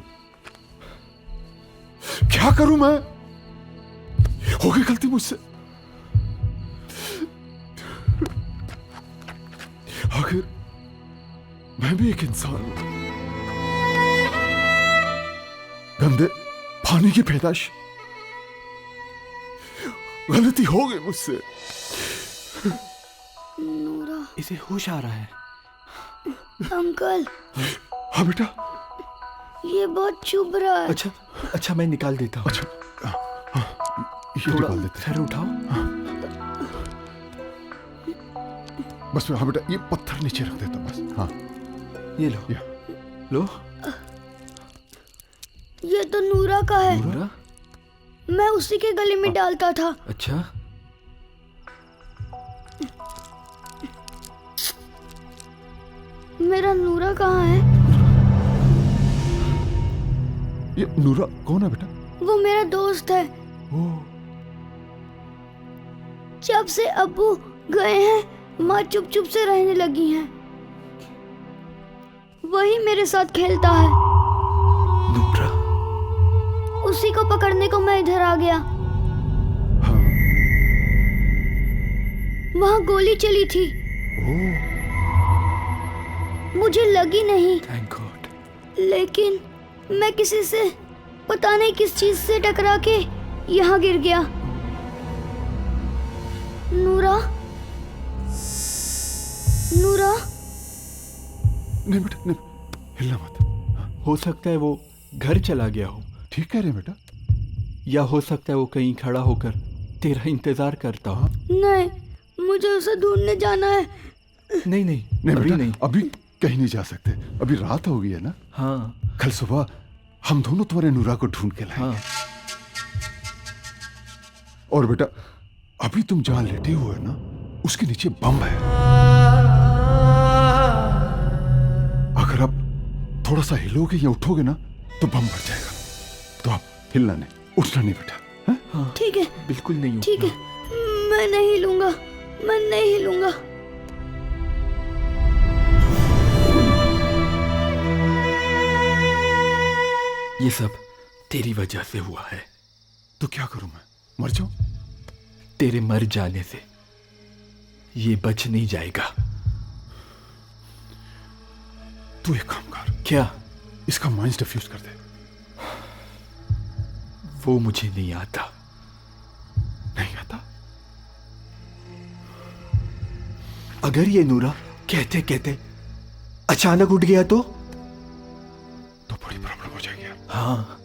G: क्या क्या करूं मैं? हो गई गलती मुझसे। आखिर मैं भी एक इंसान हूं, गंदे पानी की पैदाश। गलती हो गई मुझसे।
B: नूरा।
C: इसे होश आ रहा है।
B: अंकल।
G: हाँ बेटा।
B: ये बहुत चुभ रहा है।
C: अच्छा मैं निकाल देता हूँ।
G: ये निकाल देते।
C: सर उठाओ।
G: बस हाँ बेटा, ये पत्थर नीचे रख देता बस। हाँ
C: ये लो। लो।
B: ये तो नूरा का है।
C: नूरा?
B: मैं उसी के गले में डालता था।
C: अच्छा।
B: मेरा नूरा कहाँ है?
G: ये नूरा कौन है बेटा?
B: वो मेरा दोस्त है। जब से अब्बू गए हैं, माँ चुप चुप से रहने लगी हैं। वही मेरे साथ खेलता है।
C: नूरा।
B: उसी को पकड़ने को मैं इधर आ गया। वहाँ गोली चली थी। मुझे लगी नहीं।
C: Thank God.
B: लेकिन मैं किसी से पता नहीं किस चीज से टकरा के यहाँ गिर गया। नूरा। नूरा।
G: नहीं बेटा, नहीं, हिलना मत।
C: हो सकता है वो घर चला गया हो।
G: ठीक कह रहे हैं बेटा।
C: या हो सकता है वो कहीं खड़ा होकर तेरा इंतजार करता हो।
B: नहीं, मुझे उसे ढूंढने जाना है।
C: नहीं
G: नहीं
C: अभी
G: बेटा,
C: नहीं।
G: अभी कहीं नहीं जा सकते। अभी रात हो गई है ना।
C: हाँ।
G: कल सुबह हम दोनों तुम्हारे नूरा को ढूंढ के लाएंगे। और बेटा, अभी तुम जहां लेटे हुए हो ना, उसके नीचे बम है। अगर आप थोड़ा सा हिलोगे या उठोगे ना तो बम बढ़ जाएगा। तो आप हिलना नहीं, उठना नहीं बेटा।
C: हाँ?
B: ठीक है।
C: बिल्कुल नहीं।
B: ठीक है, मैं नहीं हिलूंगा, मैं नहीं हिलूंगा।
C: ये सब तेरी वजह से हुआ है।
G: तो क्या करूं मैं? मर जाऊं?
C: तेरे मर जाने से ये बच नहीं जाएगा।
G: तू एक काम कर।
C: क्या?
G: इसका माइंड डिफ्यूज कर दे।
C: वो मुझे नहीं आता।
G: नहीं आता?
C: अगर ये नूरा कहते कहते अचानक उठ गया तो
G: बड़ी प्रॉब्लम हो जाएगी।
C: हाँ।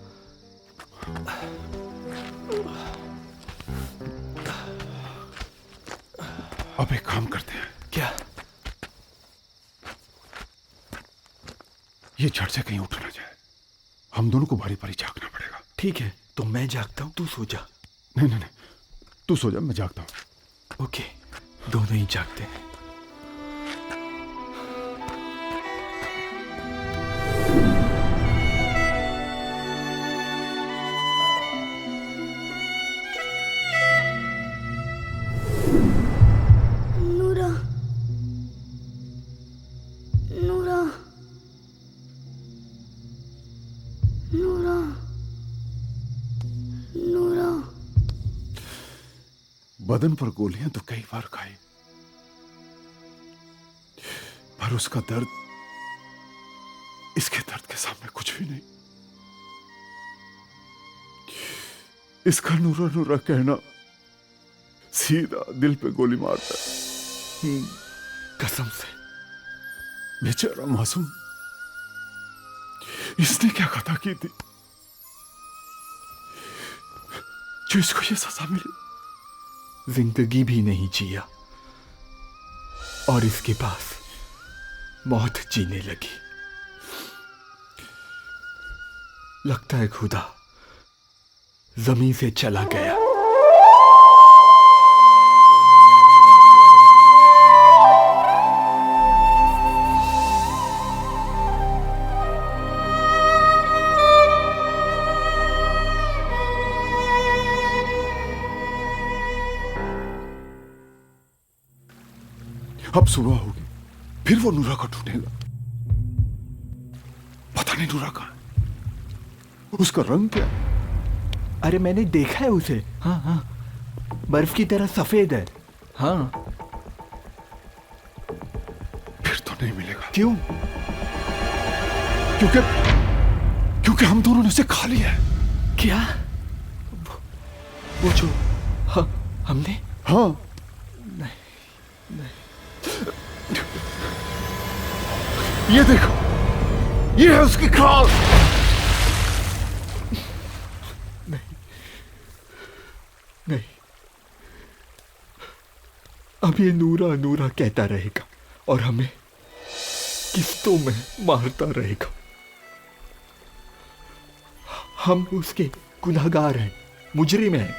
G: अब एक काम करते हैं।
C: क्या?
G: ये झट से कहीं उठ ना जाए। हम दोनों को बारी बारी जागना पड़ेगा।
C: ठीक है, तो मैं जागता हूं, तू सो जा।
G: नहीं नहीं नहीं, तू सो जा, मैं जागता हूं।
C: ओके, दोनों ही जागते हैं।
B: नूरा। नूरा। नूरा। नूरा।
G: बदन पर गोलियां तो कई बार खाई, पर उसका दर्द इसके दर्द के सामने कुछ भी नहीं। इसका नूरा नूरा कहना सीधा दिल पे गोली मारता है।
C: कसम से।
G: बेचारा मासूम, इसने क्या खता की थी जो इसको ये सजा मिली?
C: जिंदगी भी नहीं जिया और इसके पास मौत जीने लगी। लगता है खुदा जमीन से चला गया।
G: अब सुबह होगी, फिर वो नूरा को ढूंढेगा। पता नहीं नूरा कहां है, उसका रंग क्या है,
C: अरे मैंने देखा है उसे। हाँ हाँ, बर्फ की तरह सफेद है। हाँ।
G: फिर तो नहीं मिलेगा।
C: क्यों?
G: क्योंकि हम दोनों ने उसे खा लिया है।
C: क्या? वो जो हमने?
G: हाँ। ये देखो, ये है उसकी खाल।
C: नहीं, अब ये नूरा नूरा कहता रहेगा और हमें किस्तों में मारता रहेगा। हम उसके गुनहगार हैं, मुजरिम हैं।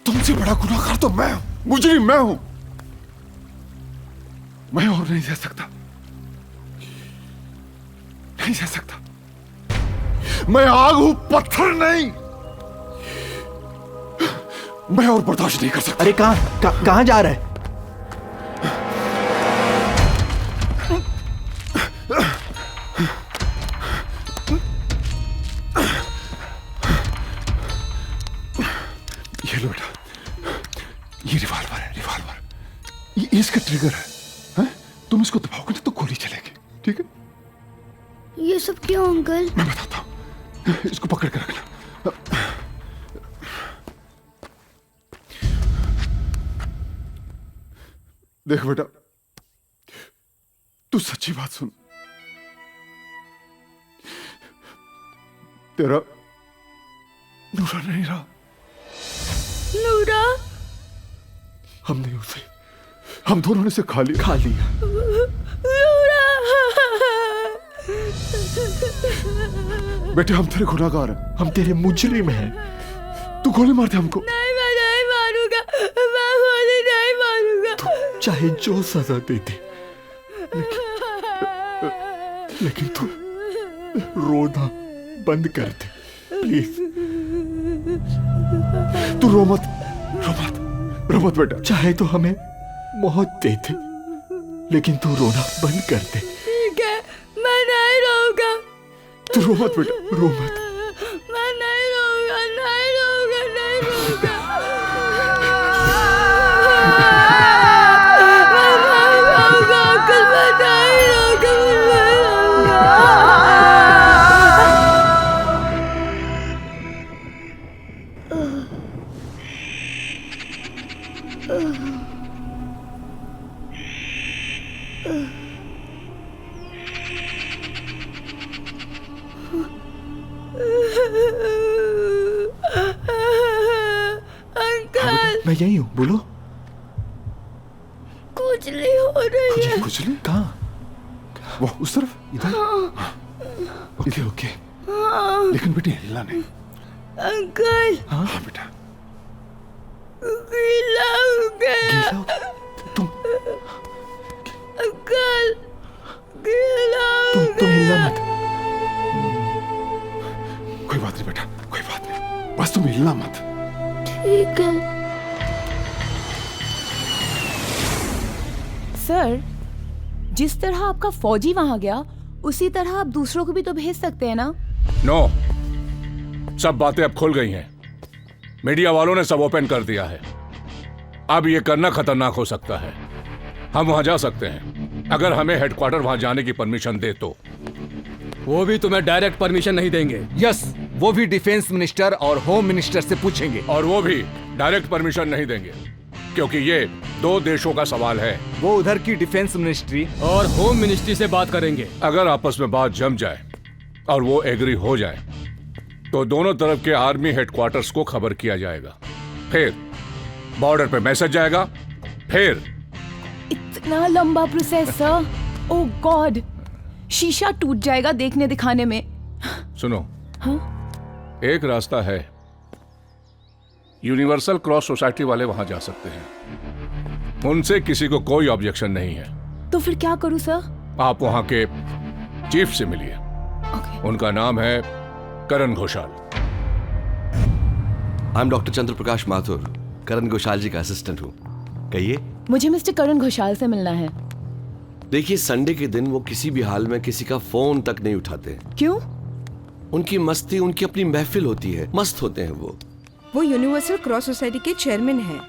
G: तुमसे बड़ा गुनहगार तो मैं हूं, मुजरिम मैं हूं। मैं और नहीं सह सकता, नहीं सह सकता। मैं आग हूं, पत्थर नहीं। मैं और बर्दाश्त नहीं कर सकता।
C: अरे कहां जा रहा है?
G: ये लो बेटा, ये रिवॉल्वर है, रिवॉल्वर। ये इसका ट्रिगर है, हैं? तुम इसको दबाओगे ना तो गोली चलेगी, ठीक है?
B: ये सब क्यों अंकल?
G: मैं बताता हूं, इसको पकड़ के रखना। देख बेटा, तू सच्ची बात सुन। तेरा नूरा नहीं रहा।
B: नूरा?
G: हम दोनों ने उसे खा लिया।
B: नूरा!
G: बेटे, हम तेरे गुनहगार हैं।
C: हम तेरे मुजरिम हैं।
G: तू गोली मार दे हमको।
B: नहीं, मैं नहीं मारूंगा, मैं गोली नहीं मारूंगा।
C: तू चाहे जो सजा दे दे, लेकिन तू रोना बंद कर दे, प्लीज।
G: तू रो मत बेटा।
C: चाहे तो हमें मौत दे दे, लेकिन तू रोना बंद कर दे।
B: ठीक है, मैं नहीं रोऊंगा।
G: तू रो मत बेटा, रो मत।
B: मैं नहीं रोऊंगा, नहीं रोऊंगा, नहीं रोऊंगा। मैं नहीं रोऊंगा अंकल, मैं नहीं रोऊंगा, मैं नहीं रोऊंगा। अंकल,
C: मैं यही हूँ, बोलो।
B: खुजली हो रही है।
G: खुजली? कहाँ? वो उस तरफ, इधर? ओके।
B: हाँ।
G: लेकिन बेटे हिलना नहीं।
B: अंकल।
G: हाँ बेटा।
B: गीला हो गया।
C: तुम
B: अंकल, गीला हो गया।
C: तुम हिलना मत।
G: कोई बात नहीं बेटा, कोई बात नहीं, बस तुम हिलना मत।
B: ठीक है
I: सर। जिस तरह आपका फौजी वहां गया, उसी तरह आप दूसरों को भी तो भेज सकते हैं ना?
H: नो, सब बातें अब खुल गई हैं। मीडिया वालों ने सब ओपन कर दिया है। अब ये करना खतरनाक हो सकता है। हम वहां जा सकते हैं अगर हमें हेडक्वार्टर वहां जाने की परमिशन दे तो।
D: वो भी तुम्हें डायरेक्ट परमिशन नहीं देंगे।
J: यस, वो भी डिफेंस मिनिस्टर और होम मिनिस्टर से पूछेंगे।
H: और वो भी डायरेक्ट परमिशन नहीं देंगे, क्योंकि ये दो देशों का सवाल है।
J: वो उधर की डिफेंस मिनिस्ट्री
D: और होम मिनिस्ट्री से बात करेंगे।
H: अगर आपस में बात जम जाए और वो एग्री हो जाए तो दोनों तरफ के आर्मी हेडक्वार्टर्स को खबर किया जाएगा, फिर बॉर्डर पे मैसेज जाएगा, फिर
I: इतना लंबा प्रोसेस सर। ओह गॉड, शीशा टूट जाएगा देखने दिखाने में।
H: सुनो,
I: हाँ?
H: एक रास्ता है। यूनिवर्सल क्रॉस सोसाइटी वाले वहां जा सकते हैं, उनसे किसी को कोई ऑब्जेक्शन नहीं है।
I: तो फिर क्या करूं सर?
H: आप वहां के चीफ से मिलिए। उनका नाम है करण घोषाल।
O: आई एम डॉक्टर चंद्र प्रकाश माथुर, करण घोषाल जी का असिस्टेंट हूँ। कहिए।
I: मुझे मिस्टर करण घोषाल से मिलना है।
O: देखिए, संडे के दिन वो किसी भी हाल में किसी का फोन तक नहीं उठाते।
I: क्यों?
O: उनकी मस्ती उनकी अपनी महफिल होती है, मस्त होते हैं वो
P: यूनिवर्सल क्रॉस सोसाइटी के चेयरमैन हैं।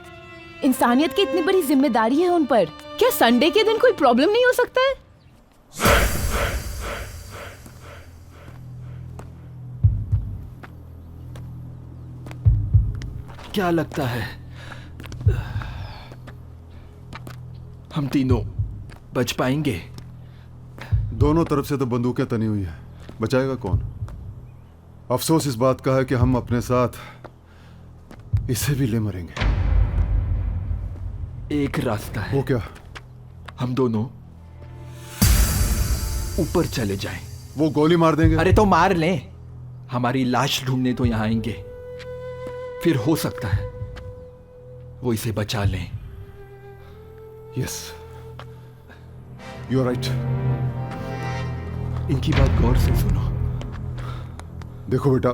I: इंसानियत की इतनी बड़ी जिम्मेदारी है उन पर, क्या संडे के दिन कोई प्रॉब्लम नहीं हो सकता है?
C: क्या लगता है हम तीनों बच पाएंगे?
G: दोनों तरफ से तो बंदूकें तनी हुई है, बचाएगा कौन? अफसोस इस बात का है कि हम अपने साथ इसे भी ले मरेंगे।
C: एक रास्ता है।
G: वो क्या?
C: हम दोनों ऊपर चले जाएं।
G: वो गोली मार देंगे।
C: अरे तो मार लें, हमारी लाश ढूंढने तो यहां आएंगे, फिर हो सकता है वो इसे बचा लें।
G: Yes, you are right.
C: इनकी बात गौर से सुनो।
G: देखो बेटा,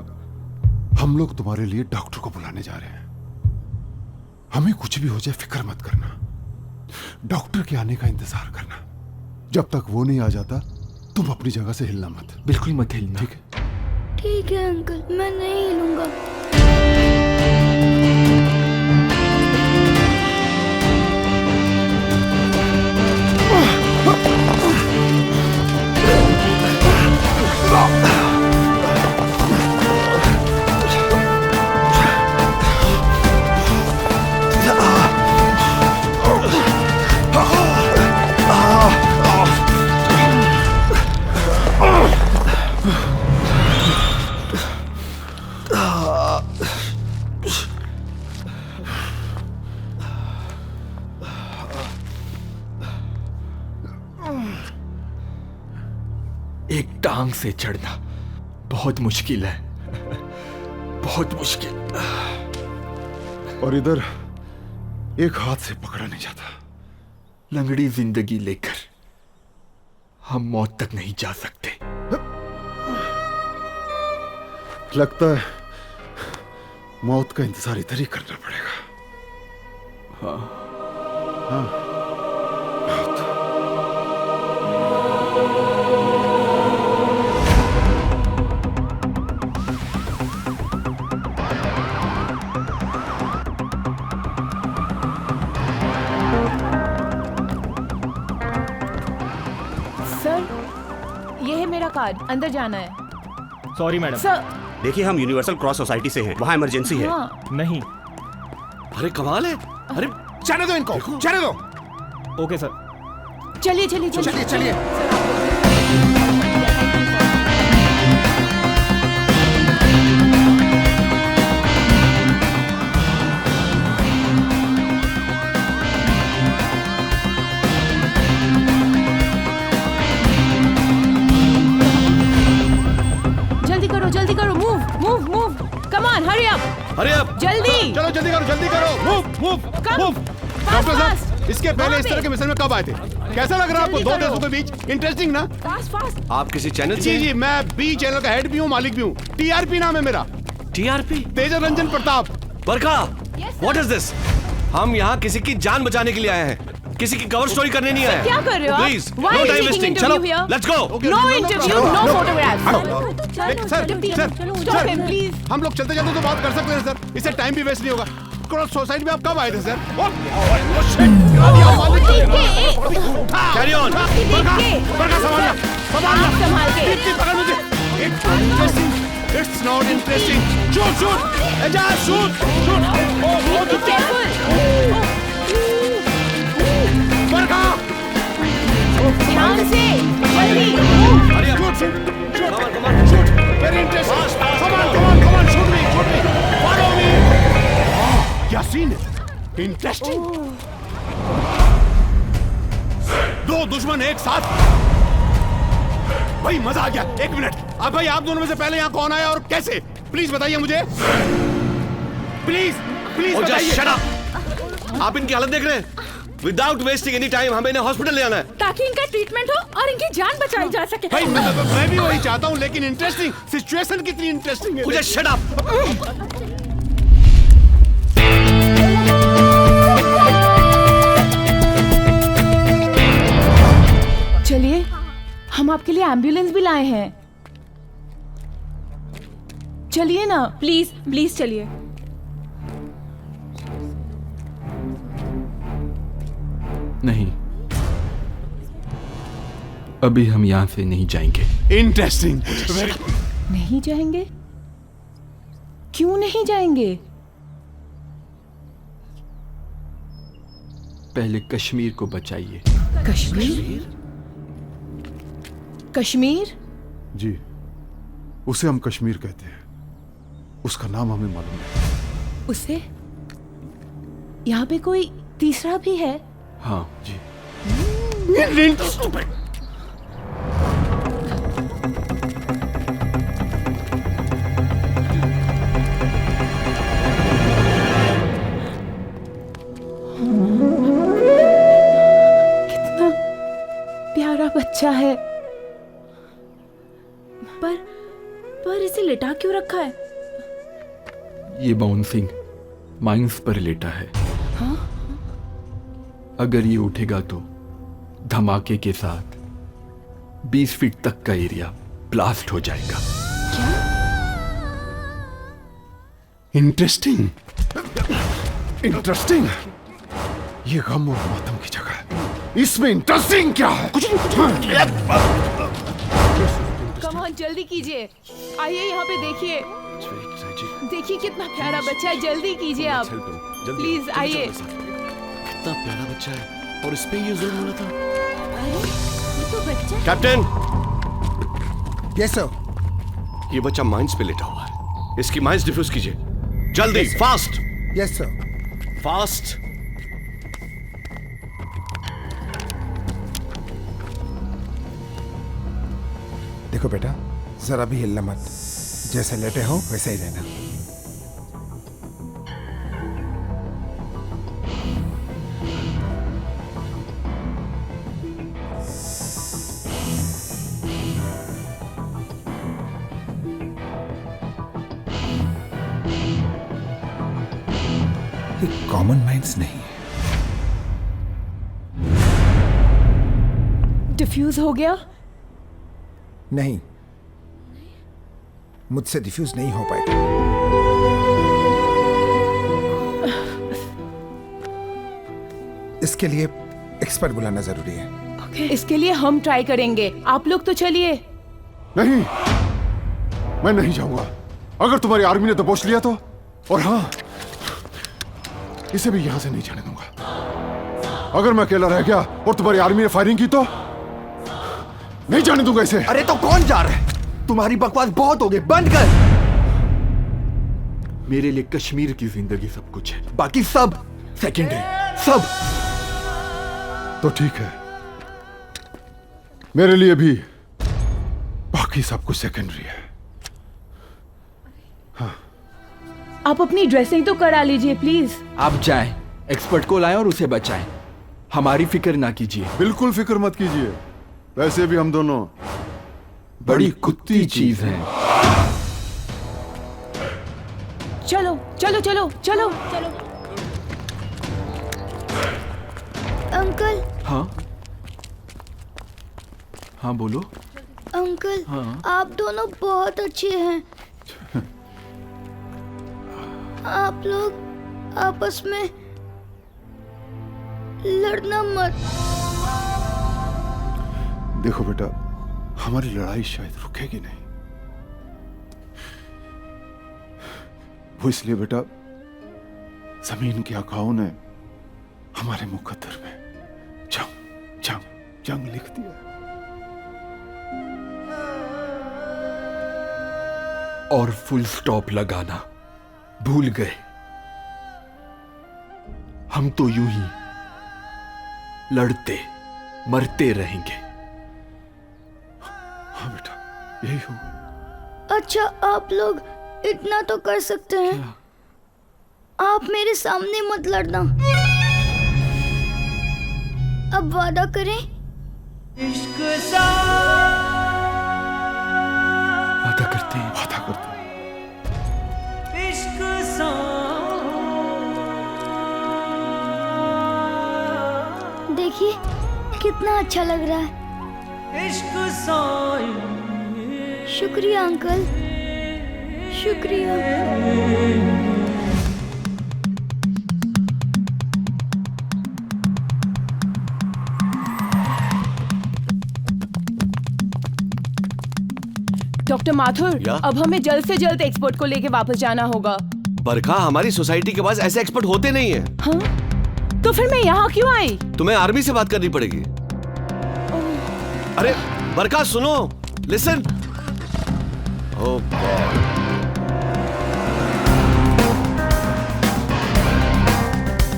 G: हम लोग तुम्हारे लिए डॉक्टर को बुलाने जा रहे हैं। हमें कुछ भी हो जाए फिक्र मत करना, डॉक्टर के आने का इंतजार करना। जब तक वो नहीं आ जाता तुम अपनी जगह से हिलना मत।
C: बिल्कुल मत हिलना।
G: ठीक है?
B: ठीक है अंकल, मैं नहीं हिलूंगा।
C: एक टांग से चढ़ना बहुत मुश्किल है, बहुत मुश्किल।
G: और इधर एक हाथ से पकड़ा नहीं जाता।
C: लंगड़ी जिंदगी लेकर हम मौत तक नहीं जा सकते।
G: लगता है मौत का इंतजार इधर ही करना पड़ेगा।
C: हाँ,
G: हाँ।
I: मेरा कार्ड, अंदर जाना है।
E: Sorry madam.
I: सर
L: देखिए, हम यूनिवर्सल क्रॉस सोसाइटी से हैं, वहाँ इमरजेंसी है।
I: हाँ।
E: नहीं।
O: अरे कमाल है। अरे
L: जाने दो इनको, जाने दो।
E: Okay sir.
I: चलिए चलिए
L: चलिए चलिए।
I: जल्दी करो, move move move, come on, hurry up,
O: hurry up,
I: जल्दी।
L: चलो जल्दी करो, जल्दी करो, मूव मूव मूव। डॉक्टर साहब, इसके पहले इस तरह के मिशन में कब आए थे? कैसा लग रहा है आपको दो देशों के बीच? इंटरेस्टिंग ना?
I: Fast fast.
O: आप किसी चैनल
L: जी जी, मैं बी चैनल का हेड भी हूँ, मालिक भी हूँ। टीआरपी नाम है मेरा।
O: TRP?
L: Tejas Ranjan Pratap.
O: Barkha, what is this? हम यहाँ किसी की जान बचाने के लिए आए हैं, किसी की कवर स्टोरी करने नहीं आए हैं।
I: क्या कर रहे हो आप?
O: प्लीज, नो टाइम वेस्टिंग, चलो let's go.
I: No interview, no photographs.
L: Sir, हम लोग चलते चलते तो बात कर सकते हैं सर, इससे टाइम भी वेस्ट नहीं होगा। क्रॉस सोसाइटी में आप कब आए थे sir?
O: Carry on.
L: It's not interesting. Shoot, shoot. Ejaz, shoot, shoot. Oh,
I: careful.
L: बरखा।
I: ध्यान से, जल्दी।
L: Shoot, shoot, shoot. Very interesting. Come on, shoot me, shoot me. Follow me. क्या सीन है? Interesting. दो दुश्मन एक साथ। भाई मजा आ गया। एक मिनट, अब भाई आप दोनों में से पहले यहाँ कौन आया और कैसे? प्लीज बताइए मुझे, प्लीज प्लीज बताइए।
O: Shut up. आप इनकी हालत देख रहे हैं? विदाउट वेस्टिंग एनी टाइम हमें इन्हें हॉस्पिटल ले आना है,
I: ताकि इनका ट्रीटमेंट हो और इनकी जान बचाई जा सके।
L: भाई मैं भी वही चाहता हूँ, लेकिन इंटरेस्टिंग सिचुएशन कितनी इंटरेस्टिंग है।
O: मुझे शट अप।
I: चलिए, हम आपके लिए एम्बुलेंस भी लाए हैं। चलिए ना।
N: प्लीज प्लीज चलिए।
C: नहीं, अभी हम यहां से नहीं जाएंगे।
L: इंटरेस्टिंग।
I: नहीं जाएंगे? क्यों नहीं जाएंगे?
C: पहले कश्मीर को बचाइए।
I: कश्मीर? कश्मीर?
G: जी, उसे हम कश्मीर कहते हैं। उसका नाम हमें मालूम है।
I: उसे? यहाँ पे कोई तीसरा भी है?
C: हाँ जी।
I: कितना प्यारा बच्चा है।
N: पर इसे लिटा क्यों रखा है?
C: ये बाउंसिंग माइंस पर लेटा है।
I: हाँ?
C: अगर ये उठेगा तो धमाके के साथ 20 फीट तक का एरिया ब्लास्ट हो जाएगा।
G: Interesting, interesting. ये गम और मातम की जगह है, इसमें इंटरेस्टिंग क्या है?
I: कम ऑन, जल्दी कीजिए। आइए यहाँ पे देखिए। देखिए कितना प्यारा बच्चा है। जल्दी कीजिए आप, प्लीज आइए।
O: कितना प्यारा बच्चा है और इस पे ये जुल्म हो रहा था।
B: ये तो बच्चा है।
O: कैप्टन।
Q: Yes sir.
O: ये बच्चा माइंस पे लेटा हुआ है। इसकी माइंस डिफ्यूज कीजिए जल्दी। फास्ट।
Q: Yes sir.
O: फास्ट।
Q: देखो बेटा, जरा भी हिलना मत। जैसे लेटे हो वैसे ही रहना। ये कॉमन माइंड्स नहीं है।
I: डिफ्यूज हो गया?
Q: नहीं, मुझसे डिफ्यूज नहीं हो पाएगा। इसके लिए एक्सपर्ट बुलाना जरूरी है।
I: इसके लिए हम ट्राई करेंगे, आप लोग तो चलिए।
G: नहीं, मैं नहीं जाऊंगा। अगर तुम्हारी आर्मी ने दबोच लिया तो, और हाँ, इसे भी यहां से नहीं जाने दूंगा। अगर मैं अकेला रह गया और तुम्हारी आर्मी ने फायरिंग की तो नहीं जाने दूंगा इसे।
C: अरे तो कौन जा रहा है? तुम्हारी बकवास बहुत हो गई, बंद कर। मेरे लिए कश्मीर की जिंदगी सब कुछ है, बाकी सब सेकेंडरी, सब।
G: तो ठीक है, मेरे लिए भी बाकी सब कुछ सेकेंडरी है। हाँ।
I: आप अपनी ड्रेसिंग तो करा लीजिए प्लीज।
C: आप जाएं, एक्सपर्ट को लाएं और उसे बचाएं। हमारी फिक्र ना कीजिए।
G: बिल्कुल फिक्र मत कीजिए। वैसे भी हम दोनों
C: बड़ी कुत्ती चीज हैं।
I: चलो चलो चलो चलो चलो।
B: अंकल।
C: हाँ हाँ बोलो।
B: अंकल,
C: हाँ?
B: आप दोनों बहुत अच्छे हैं। आप लोग आपस में लड़ना मत।
G: देखो बेटा, हमारी लड़ाई शायद रुकेगी नहीं। वो इसलिए बेटा, जमीन के आकाओं ने हमारे मुकद्दर में जंग जंग जंग लिख दिया।
C: और फुल स्टॉप लगाना भूल गए। हम तो यूं ही लड़ते मरते रहेंगे।
G: हाँ बेटा, यही होगा।
B: अच्छा, आप लोग इतना तो कर सकते हैं। आप मेरे सामने मत लड़ना। अब वादा करें।
C: वादा करते हैं।
G: वादा करते हैं।
B: देखिए कितना अच्छा लग रहा है। शुक्रिया अंकल, शुक्रिया।
I: डॉक्टर माथुर,
O: या?
I: अब हमें जल्द से जल्द एक्सपर्ट को लेके वापस जाना होगा।
O: बरखा, हमारी सोसाइटी के पास ऐसे एक्सपर्ट होते नहीं है।
I: हाँ? तो फिर मैं यहाँ क्यों आई?
O: तुम्हें आर्मी से बात करनी पड़ेगी। अरे बरखा सुनो, listen. Oh god.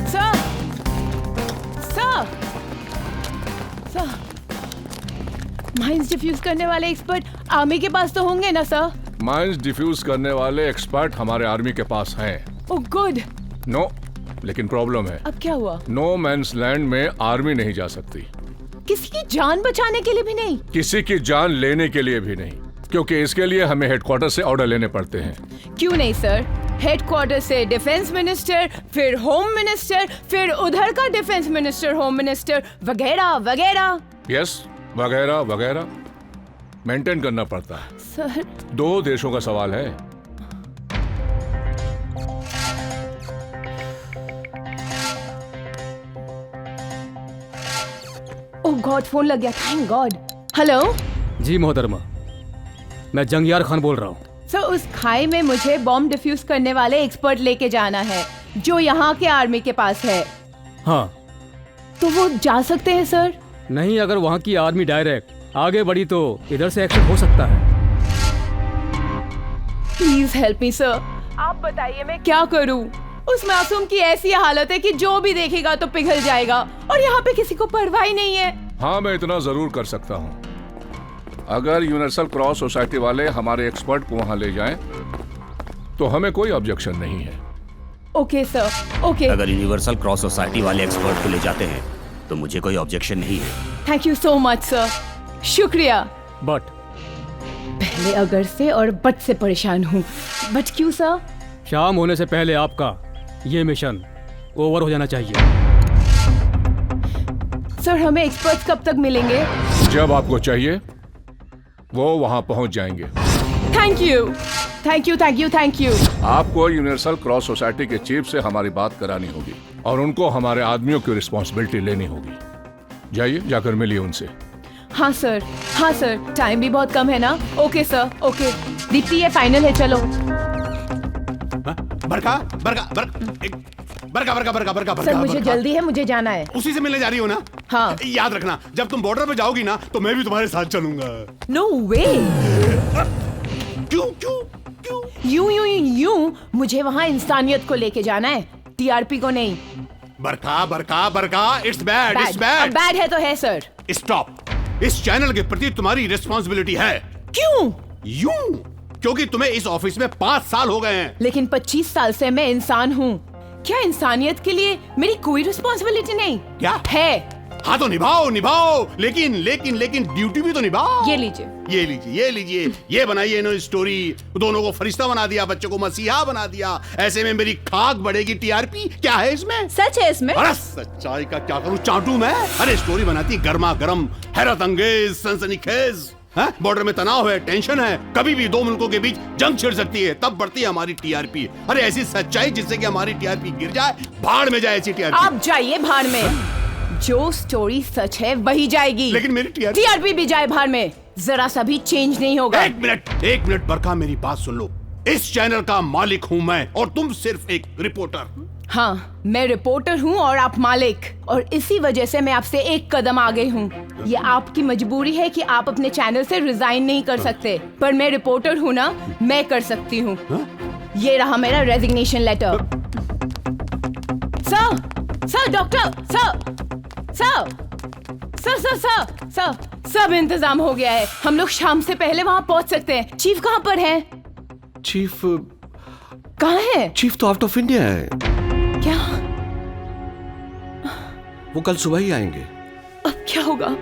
I: Sir, sir, sir, mines defuse करने वाले एक्सपर्ट आर्मी के पास तो होंगे ना सर?
H: माइंस डिफ्यूज करने वाले एक्सपर्ट हमारे आर्मी के पास हैं।
I: Oh good.
H: नो, लेकिन प्रॉब्लम है।
I: अब क्या हुआ?
H: नो मैंस लैंड में आर्मी नहीं जा सकती।
I: किसी की जान बचाने के लिए भी नहीं?
H: किसी की जान लेने के लिए भी नहीं, क्योंकि इसके लिए हमें हेडक्वार्टर से ऑर्डर लेने पड़ते हैं।
I: क्यों नहीं सर? हेडक्वार्टर से डिफेंस मिनिस्टर, फिर होम मिनिस्टर, फिर उधर का डिफेंस मिनिस्टर, होम मिनिस्टर वगैरह वगैरह।
H: यस, वगैरह वगैरह मेंटेन करना पड़ता है।
I: सर,
H: 2 देशों का सवाल है।
I: ओह गॉड, फोन लग गया, थैंक गॉड। हेलो
D: जी मोहतरमा, मैं जंगियार खान बोल रहा हूँ।
I: सर, उस खाई में मुझे बॉम्ब डिफ्यूज करने वाले एक्सपर्ट लेके जाना है जो यहाँ के आर्मी के पास है।
D: हाँ,
I: तो वो जा सकते हैं सर?
D: नहीं, अगर वहाँ की आर्मी डायरेक्ट आगे बढ़ी तो इधर से एक्शन हो सकता है।
I: Please help me sir. आप बताइए मैं क्या करूँ? उस मासूम की ऐसी हालत है कि जो भी देखेगा तो पिघल जाएगा, और यहाँ पे किसी को परवाह ही नहीं है।
H: हाँ, मैं इतना जरूर कर सकता हूँ। अगर यूनिवर्सल क्रॉस सोसाइटी वाले हमारे एक्सपर्ट को वहाँ ले जाएं, तो हमें कोई ऑब्जेक्शन नहीं है।
I: Okay sir, okay.
R: अगर यूनिवर्सल क्रॉस सोसाइटी वाले एक्सपर्ट को ले जाते हैं तो मुझे कोई ऑब्जेक्शन नहीं है।
I: Thank you so much sir, शुक्रिया।
D: बट
I: पहले अगर से और बट से परेशान हूँ। बट क्यों सर?
D: शाम होने से पहले आपका ये मिशन ओवर हो जाना चाहिए।
I: सर, हमें एक्सपर्ट्स कब तक मिलेंगे?
H: जब आपको चाहिए वो वहां पहुंच जाएंगे।
I: Thank you, thank you, thank you, thank you.
H: आपको यूनिवर्सल क्रॉस सोसाइटी के चीफ से हमारी बात करानी होगी और उनको हमारे आदमियों की रिस्पॉन्सिबिलिटी लेनी होगी। जाइए, जाकर मिलिए उनसे।
I: हाँ सर, हाँ सर, टाइम भी बहुत कम है ना। Okay sir, okay. दीप्ति, ये फाइनल है, चलो।
L: बरका बरका बरका बरका बरका बरका बरका
I: सर, मुझे
L: बरका।
I: जल्दी है, मुझे जाना है।
L: उसी से मिलने जा रही हो ना?
I: हाँ।
L: याद रखना, जब तुम बॉर्डर पे जाओगी ना तो मैं भी तुम्हारे साथ चलूंगा।
I: नो वे।
L: क्यों क्यों क्यों?
I: यूं यूं यूं मुझे वहाँ इंसानियत को लेके जाना है, टीआरपी को नहीं।
L: बरका बरका बरका, it's bad, it's bad.
I: Bad है तो है सर।
L: स्टॉप। इस चैनल के प्रति तुम्हारी रिस्पॉन्सिबिलिटी है।
I: क्यों?
L: यूं क्योंकि तुम्हें इस ऑफिस में 5 साल हो गए हैं।
I: लेकिन 25 साल से मैं इंसान हूँ। क्या इंसानियत के लिए मेरी कोई रिस्पॉन्सिबिलिटी नहीं?
L: क्या
I: है?
L: हाँ तो निभाओ निभाओ, लेकिन लेकिन लेकिन ड्यूटी भी तो निभाओ।
I: ये लीजिए,
L: ये लीजिए, ये लीजिए, ये बनाइए इन्होंने स्टोरी। दोनों को फरिश्ता बना दिया, बच्चों को मसीहा बना दिया। ऐसे में मेरी खाक बढ़ेगी। टीआरपी क्या है इसमें?
I: सच है इसमें।
L: अरे सच्चाई का क्या करूं, चाटू मैं? अरे स्टोरी बनाती गर्मा गर्म, हैरत अंगेज, सनसनीखेज। बॉर्डर में तनाव है, टेंशन है, कभी भी 2 मुल्कों के बीच जंग छिड़ सकती है, तब बढ़ती है हमारी टीआरपी। अरे ऐसी सच्चाई जिससे कि हमारी टीआरपी गिर जाए, भाड़ में जाए ऐसी टीआरपी।
I: आप जाइए भाड़ में। जो स्टोरी सच है वही जाएगी,
L: लेकिन मेरी
I: टीआरपी भी जाए भाड़ में। जरा सा भी चेंज नहीं होगा।
L: एक मिनट बरका, मेरी बात सुन लो। इस चैनल का मालिक हूं मैं और तुम सिर्फ एक रिपोर्टर।
I: हाँ, मैं रिपोर्टर हूँ और आप मालिक, और इसी वजह से मैं आपसे एक कदम आगे हूँ। ये आपकी मजबूरी है कि आप अपने चैनल से रिजाइन नहीं कर सकते, पर मैं रिपोर्टर हूँ ना, मैं कर सकती हूँ। ये रहा मेरा resignation letter. Sir, doctor, sir, सब इंतजाम हो गया है। हम लोग शाम से पहले वहाँ पहुँच सकते हैं। चीफ कहाँ पर है?
O: चीफ
I: कहाँ है?
O: चीफ तो आउट ऑफ इंडिया है।
I: क्या?
O: वो कल सुबह ही आएंगे।
I: अब क्या होगा?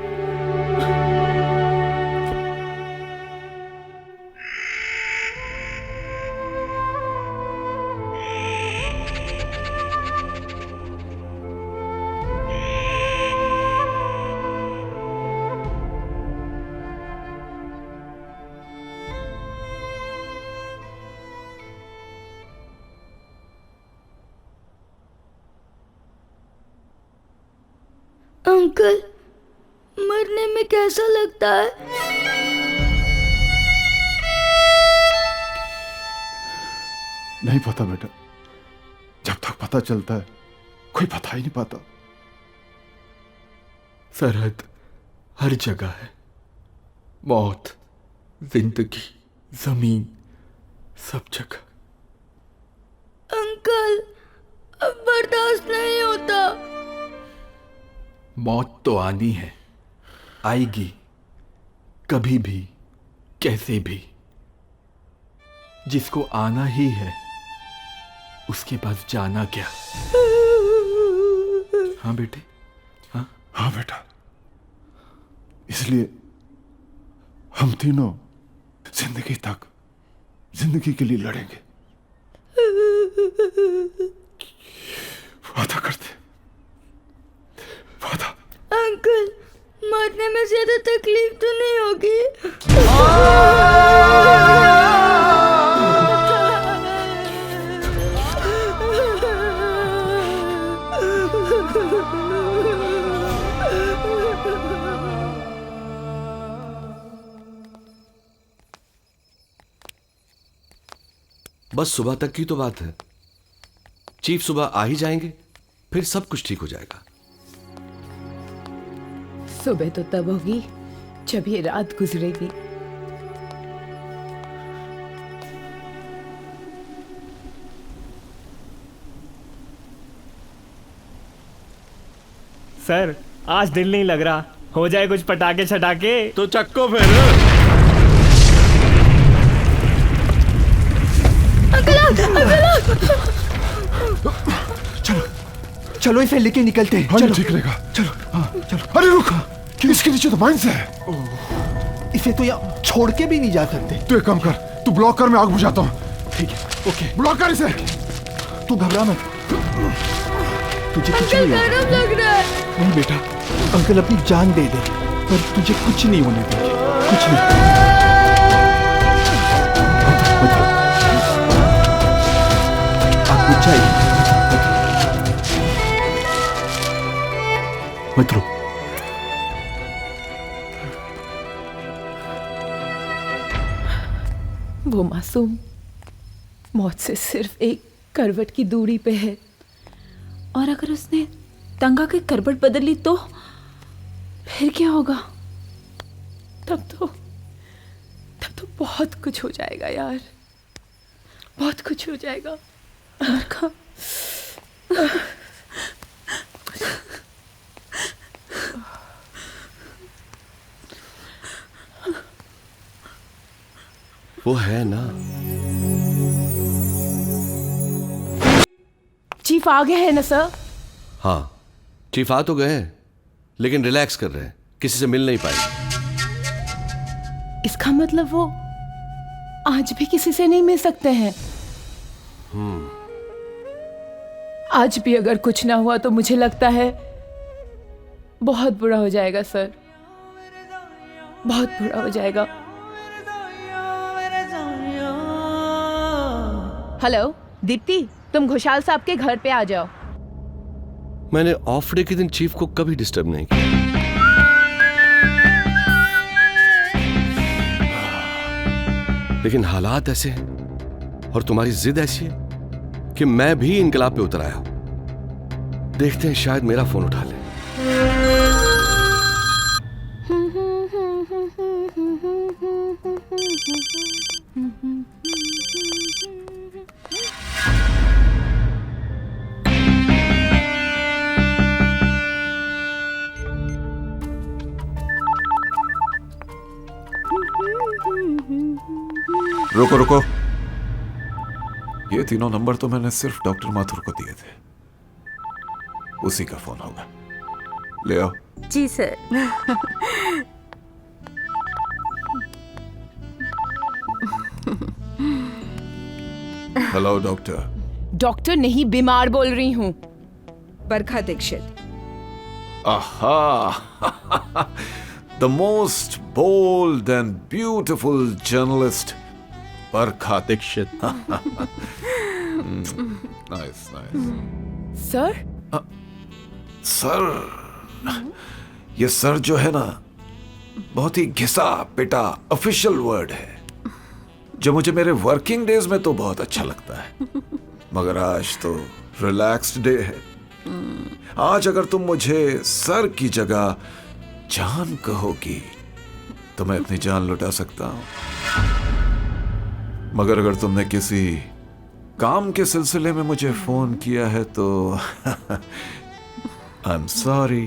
B: अंकल, मरने में कैसा लगता है?
G: नहीं पता बेटा, जब तक पता चलता है कोई बता ही नहीं पाता।
C: सरहद हर जगह है, मौत, जिंदगी, जमीन, सब जगह।
B: अंकल, अब बर्दाश्त नहीं होता।
C: मौत तो आनी है, आएगी, कभी भी, कैसे भी। जिसको आना ही है उसके पास जाना क्या। हाँ बेटे,
G: हाँ बेटा, इसलिए हम तीनों जिंदगी तक जिंदगी के लिए लड़ेंगे। वादा करते, वादा।
B: अंकल, मरने में ज्यादा तकलीफ तो नहीं होगी?
O: बस सुबह तक की तो बात है। चीफ सुबह आ ही जाएंगे, फिर सब कुछ ठीक हो जाएगा।
I: सुबह तो तब होगी जब ये रात गुजरेगी।
E: सर, आज दिल नहीं लग रहा, हो जाए कुछ पटाखे छटाके।
F: तो चक्को फिर।
C: चलो चलो इसे लेके निकलते हैं।
G: हाँ,
C: चलो
G: ठीक रहेगा।
C: चलो। हाँ चलो।
G: अरे रुक, इसके नीचे तो माइंस है।
C: इसे तो यहाँ छोड़ के भी नहीं जा सकते।
G: तू एक काम कर, तू ब्लॉक कर, मैं आग बुझाता हूँ।
C: ठीक है, ओके।
G: ब्लॉक कर इसे।
C: तू घबरा मत, तुझे कुछ नहीं होगा।
B: लग रहा है।
C: नहीं बेटा, अंकल अपनी जान दे दे पर तुझे कुछ नहीं होने देंगे, कुछ नहीं। आप बुझ जाइए, मत रो।
I: वो मासूम मौत से सिर्फ एक करवट की दूरी पे है,
N: और अगर उसने तंगा की करवट बदल ली तो फिर क्या होगा?
I: तब तो बहुत कुछ हो जाएगा यार, बहुत कुछ हो जाएगा।
O: वो है ना।
I: चीफ आ गए हैं ना सर?
O: हाँ, चीफ आ तो गए हैं, लेकिन रिलैक्स कर रहे हैं, किसी से मिल नहीं पाए।
I: इसका मतलब वो आज भी किसी से नहीं मिल सकते हैं। आज भी अगर कुछ ना हुआ तो मुझे लगता है बहुत बुरा हो जाएगा सर, बहुत बुरा हो जाएगा। हेलो दीप्ति, तुम घोषाल साहब के घर पे आ जाओ।
O: मैंने ऑफ डे के दिन चीफ को कभी डिस्टर्ब नहीं किया। लेकिन हालात ऐसे हैं और तुम्हारी जिद ऐसी है कि मैं भी इनकलाब पे उतर आया हूं। देखते हैं, शायद मेरा फोन उठा ले।
S: रुको रुको, ये तीनों नंबर तो मैंने सिर्फ डॉक्टर माथुर को दिए थे, उसी का फोन होगा। ले आओ।
M: जी सर।
S: Hello doctor.
I: डॉक्टर नहीं, बीमार बोल रही हूँ।
P: बरखा दीक्षित।
S: आहा, the most bold and beautiful journalist, Barkha Dixit. Nice nice.
I: Sir?
S: Sir ये सर जो है ना, बहुत ही घिसा पिटा ऑफिशियल वर्ड है जो मुझे मेरे वर्किंग डेज में तो बहुत अच्छा लगता है, मगर आज तो रिलैक्स्ड डे है। आज अगर तुम मुझे सर की जगह जान कहोगी तो मैं अपनी जान लुटा सकता हूं, मगर अगर तुमने किसी काम के सिलसिले में मुझे फोन किया है तो आई एम सॉरी।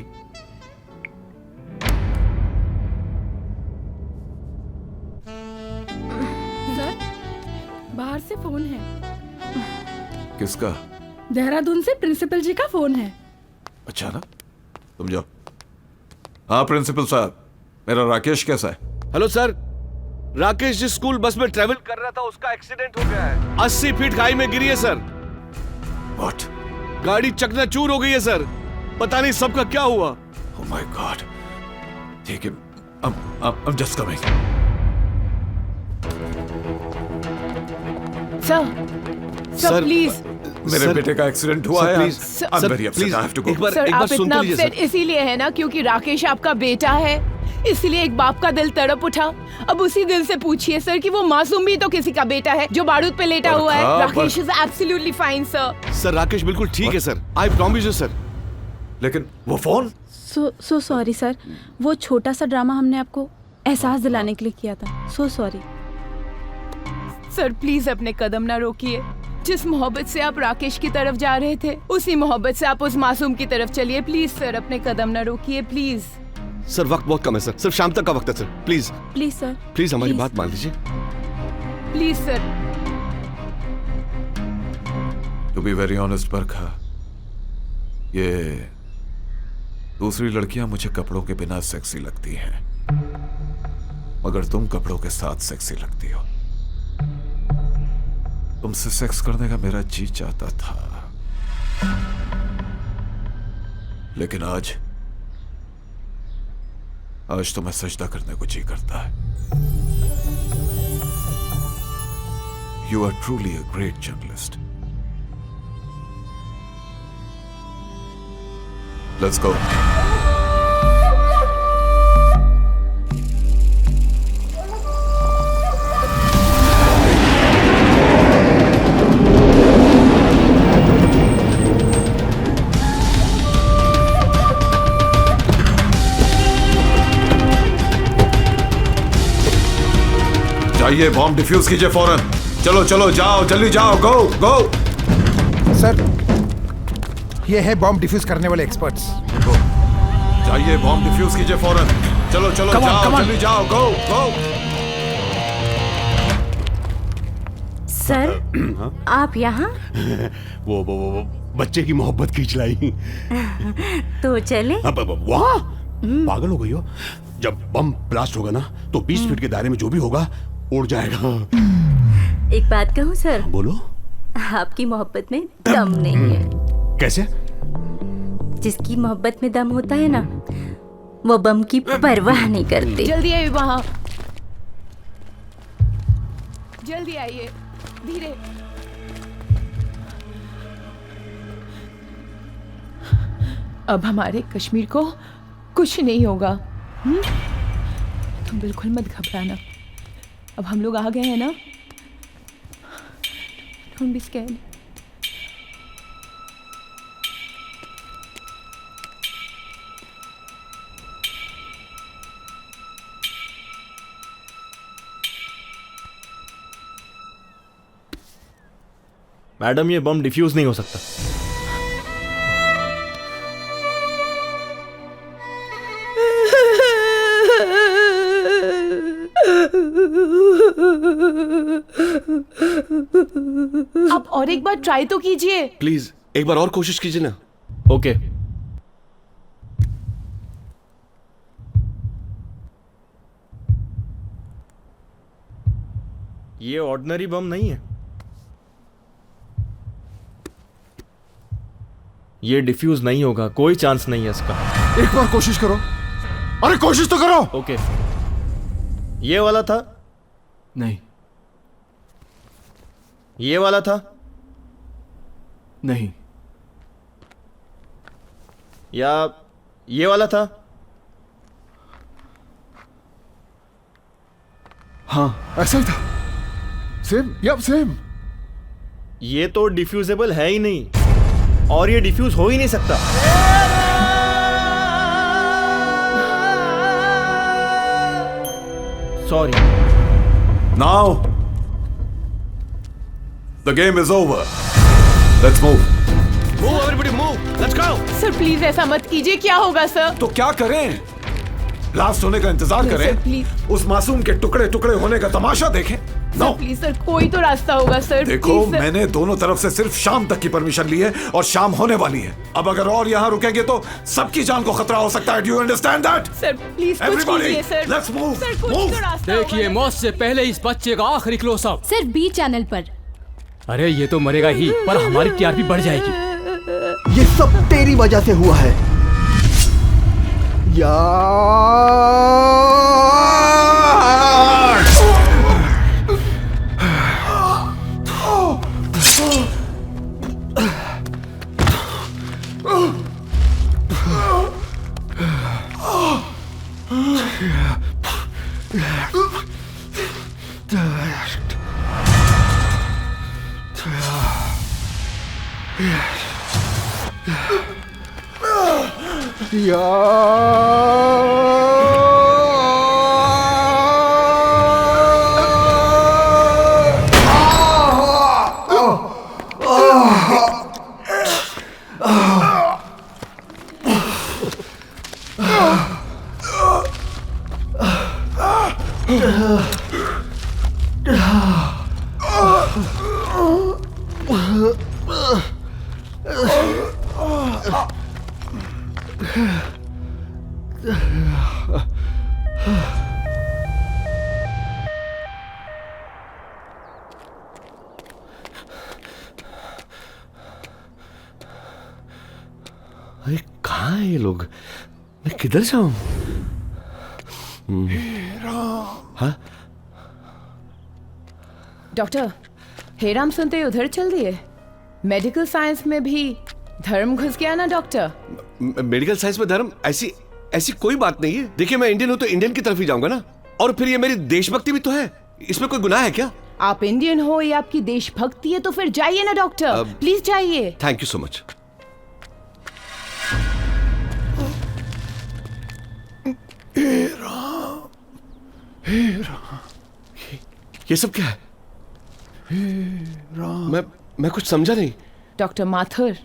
T: बाहर से फोन है।
S: किसका?
T: देहरादून से प्रिंसिपल जी का फोन है।
S: अच्छा ना, तुम जाओ। हाँ प्रिंसिपल साहब, मेरा राकेश कैसा है?
O: हेलो सर, राकेश जिस स्कूल बस में ट्रेवल कर रहा था उसका एक्सीडेंट हो गया है। 80 फीट खाई में गिरी है सर।
S: What?
O: गाड़ी चकनाचूर हो गई है सर। पता नहीं सबका क्या हुआ।
S: Oh my God. ठीक है, I'm just coming.
I: Sir please.
S: मेरे बेटे का एक्सीडेंट हुआ है।
O: Please
S: I'm very upset. I have to go.
I: Sir आप इतना अपसेट इसीलिए है ना क्योंकि राकेश आपका बेटा है, इसलिए एक बाप का दिल तड़प उठा। अब उसी दिल से पूछिए सर कि वो मासूम भी तो किसी का बेटा है जो बारूद पे लेटा हुआ है। Rakesh is absolutely fine sir.
O: Sir Rakesh बिल्कुल ठीक है sir, I promise you sir.
S: लेकिन वो फोन?
N: सो सॉरी सर, वो छोटा सा ड्रामा हमने आपको एहसास दिलाने के लिए किया था। सो सॉरी
I: सर, प्लीज अपने कदम ना रोकिए। जिस मोहब्बत से आप राकेश की तरफ जा रहे थे उसी मोहब्बत से आप उस मासूम की तरफ चलिए। प्लीज सर, अपने कदम ना रोकिए प्लीज।
O: सर वक्त बहुत कम है सर, सिर्फ शाम तक का वक्त है sir. Please
N: please sir,
O: please हमारी बात मान लीजिए।
I: Please sir.
S: To be very honest Barkha, ये दूसरी लड़कियां मुझे कपड़ों के बिना सेक्सी लगती हैं, मगर तुम कपड़ों के साथ सेक्सी लगती हो। तुमसे सेक्स करने का मेरा जी चाहता था, लेकिन आज तो मैं सजदा करने को जी करता है। You are truly a great journalist. Let's go. जाइए, बॉम्ब डिफ्यूज कीजिए फौरन। चलो चलो, जाओ जल्दी जाओ, गो गो।
Q: सर, ये है बॉम्ब डिफ्यूज करने वाले एक्सपर्ट्स।
S: जाइए, बॉम्ब डिफ्यूज कीजिए फौरन। चलो चलो, जाओ जल्दी जाओ, गो गो।
M: सर आप यहाँ?
L: वो बच्चे की मोहब्बत खींच लाई।
M: तो चले?
L: वाह, पागल हो गई हो। जब बम ब्लास्ट होगा ना तो 20 फीट के दायरे में जो भी होगा उड़ जाएगा।
M: एक बात कहूँ सर?
L: बोलो।
M: आपकी मोहब्बत में दम नहीं है।
L: कैसे?
M: जिसकी मोहब्बत में दम होता है ना, वो बम की परवाह नहीं करते।
I: जल्दी आइए वहाँ, जल्दी आइए, धीरे। अब हमारे कश्मीर को कुछ नहीं होगा। तुम बिल्कुल मत घबराना, अब हम लोग आ गए हैं ना। Don't be scared.
E: मैडम, ये बम डिफ्यूज नहीं हो सकता।
I: आप और एक बार ट्राई तो कीजिए।
O: प्लीज एक बार और कोशिश कीजिए ना।
E: ओके। ये ऑर्डिनरी बम नहीं है, ये डिफ्यूज नहीं होगा, कोई चांस नहीं है इसका।
Q: एक बार कोशिश करो, अरे कोशिश तो करो।
E: ओके, ये वाला था?
C: नहीं।
E: ये वाला था?
C: नहीं।
E: या
U: ये वाला था।
G: हाँ ऐसा ही था, सेम, यप सेम।
U: ये तो डिफ्यूजेबल है ही नहीं, और ये डिफ्यूज हो ही नहीं सकता। Sorry.
S: Now the game is over, let's move.
U: Move everybody move, let's go.
I: Sir please ऐसा मत कीजिए, क्या होगा सर?
S: तो क्या करें? ब्लास्ट होने का इंतजार
I: नहीं,
S: करें?
I: Sir, please.
S: उस मासूम के टुकड़े टुकड़े होने का तमाशा देखें? नो
I: प्लीज सर, कोई तो रास्ता होगा सर।
S: देखो,
I: प्लीज, सर।
S: मैंने दोनों तरफ से सिर्फ शाम तक की परमिशन ली है और शाम होने वाली है। अब अगर और यहाँ रुकेंगे तो सबकी जान को खतरा हो सकता है। Do you understand that?
I: Sir please कुछ कीजिए सर।
S: Let's move.
I: सर कुछ तो रास्ता
D: देखिए, मौत से पहले इस बच्चे का आखिरी क्लोज अप
M: सिर्फ बी चैनल पर।
D: अरे ये तो मरेगा ही, पर हमारी टीआरपी बढ़ जाएगी।
C: ये सब तेरी वजह से हुआ है यार।
O: अरे कहाँ हैं ये लोग? मैं किधर जाऊं? हाँ?
I: डॉक्टर, हेराम सुनते ही उधर चल दिए। मेडिकल साइंस में भी धर्म घुस गया ना डॉक्टर।
O: मेडिकल साइंस में धर्म ऐसी ऐसी कोई बात नहीं है। देखिए, मैं इंडियन हूं तो इंडियन की तरफ ही जाऊंगा ना। और फिर ये मेरी देशभक्ति भी तो है, इसमें कोई गुनाह है क्या?
I: आप इंडियन हो या आपकी देशभक्ति है तो फिर जाइए ना डॉक्टर, प्लीज जाइए।
O: Thank you so much. ये सब क्या है? मैं कुछ समझा नहीं।
I: डॉक्टर माथुर,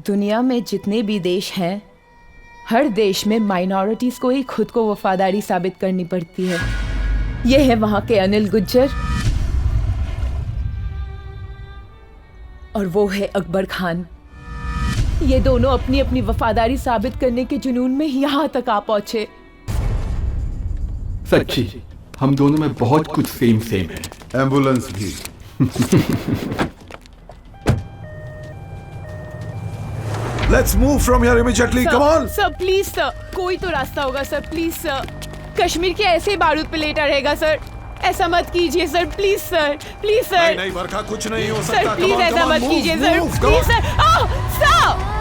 I: दुनिया में जितने भी देश हैं, हर देश में माइनॉरिटीज को ही खुद को वफादारी साबित करनी पड़ती है। ये है वहां के अनिल गुज्जर और वो है अकबर खान। ये दोनों अपनी अपनी वफादारी साबित करने के जुनून में यहाँ तक आ पहुंचे।
C: सच्ची, हम दोनों में बहुत कुछ सेम है।
G: एम्बुलेंस भी।
S: Let's move from here immediately. Come on.
I: Sir please sir, कोई तो रास्ता होगा सर। प्लीज सर, कश्मीर के ऐसे ही बारूद पे लेटा रहेगा सर। ऐसा मत कीजिए sir, please sir, please sir.
S: नहीं बरखा, कुछ नहीं हो सकता।
I: सर प्लीज ऐसा मत कीजिए सर, प्लीज सर। सर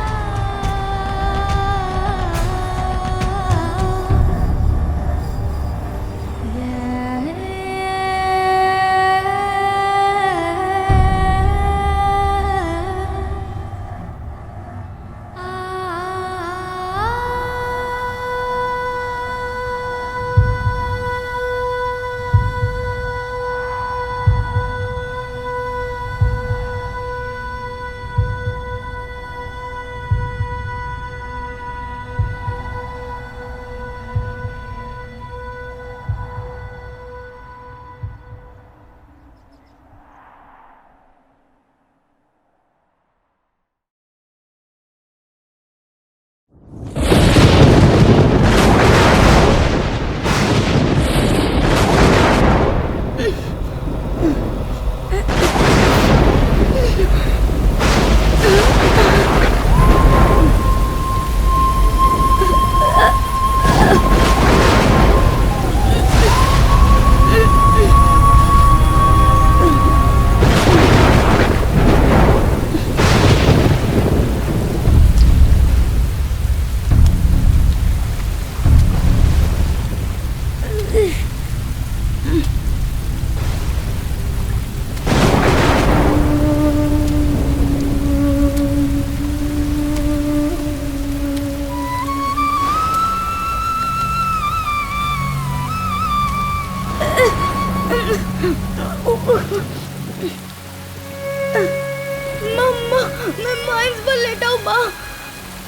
B: मम्मा, मैं माइल्स पर लेटा हूँ माँ,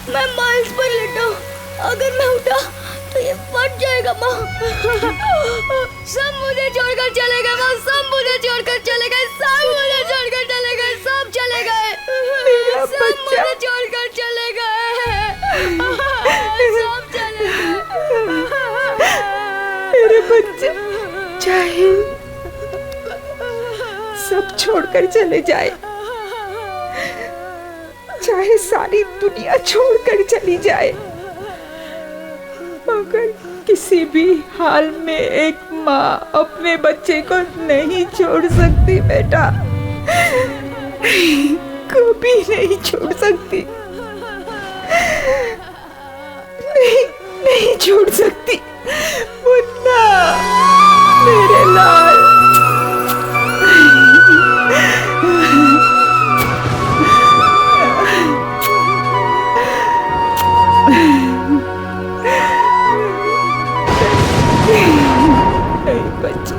B: मैं माइल्स पर लेटा हूँ। अगर मैं उठा तो ये फट जाएगा माँ। सब मुझे छोड़कर चले गए माँ, सब मुझे छोड़कर चले गए, सब मुझे छोड़कर चले गए, सब चले गए, सब मुझे छोड़कर चले गए, सब चले गए।
A: मेरे बच्चे, चाहे सब छोड़कर चले जाए, चाहे सारी दुनिया छोड़कर चली जाए, मगर किसी भी हाल में एक माँ अपने बच्चे को नहीं छोड़ सकती बेटा, कभी नहीं छोड़ सकती, नहीं छोड़ सकती। मुन्ना, मेरे लाल। बच्चा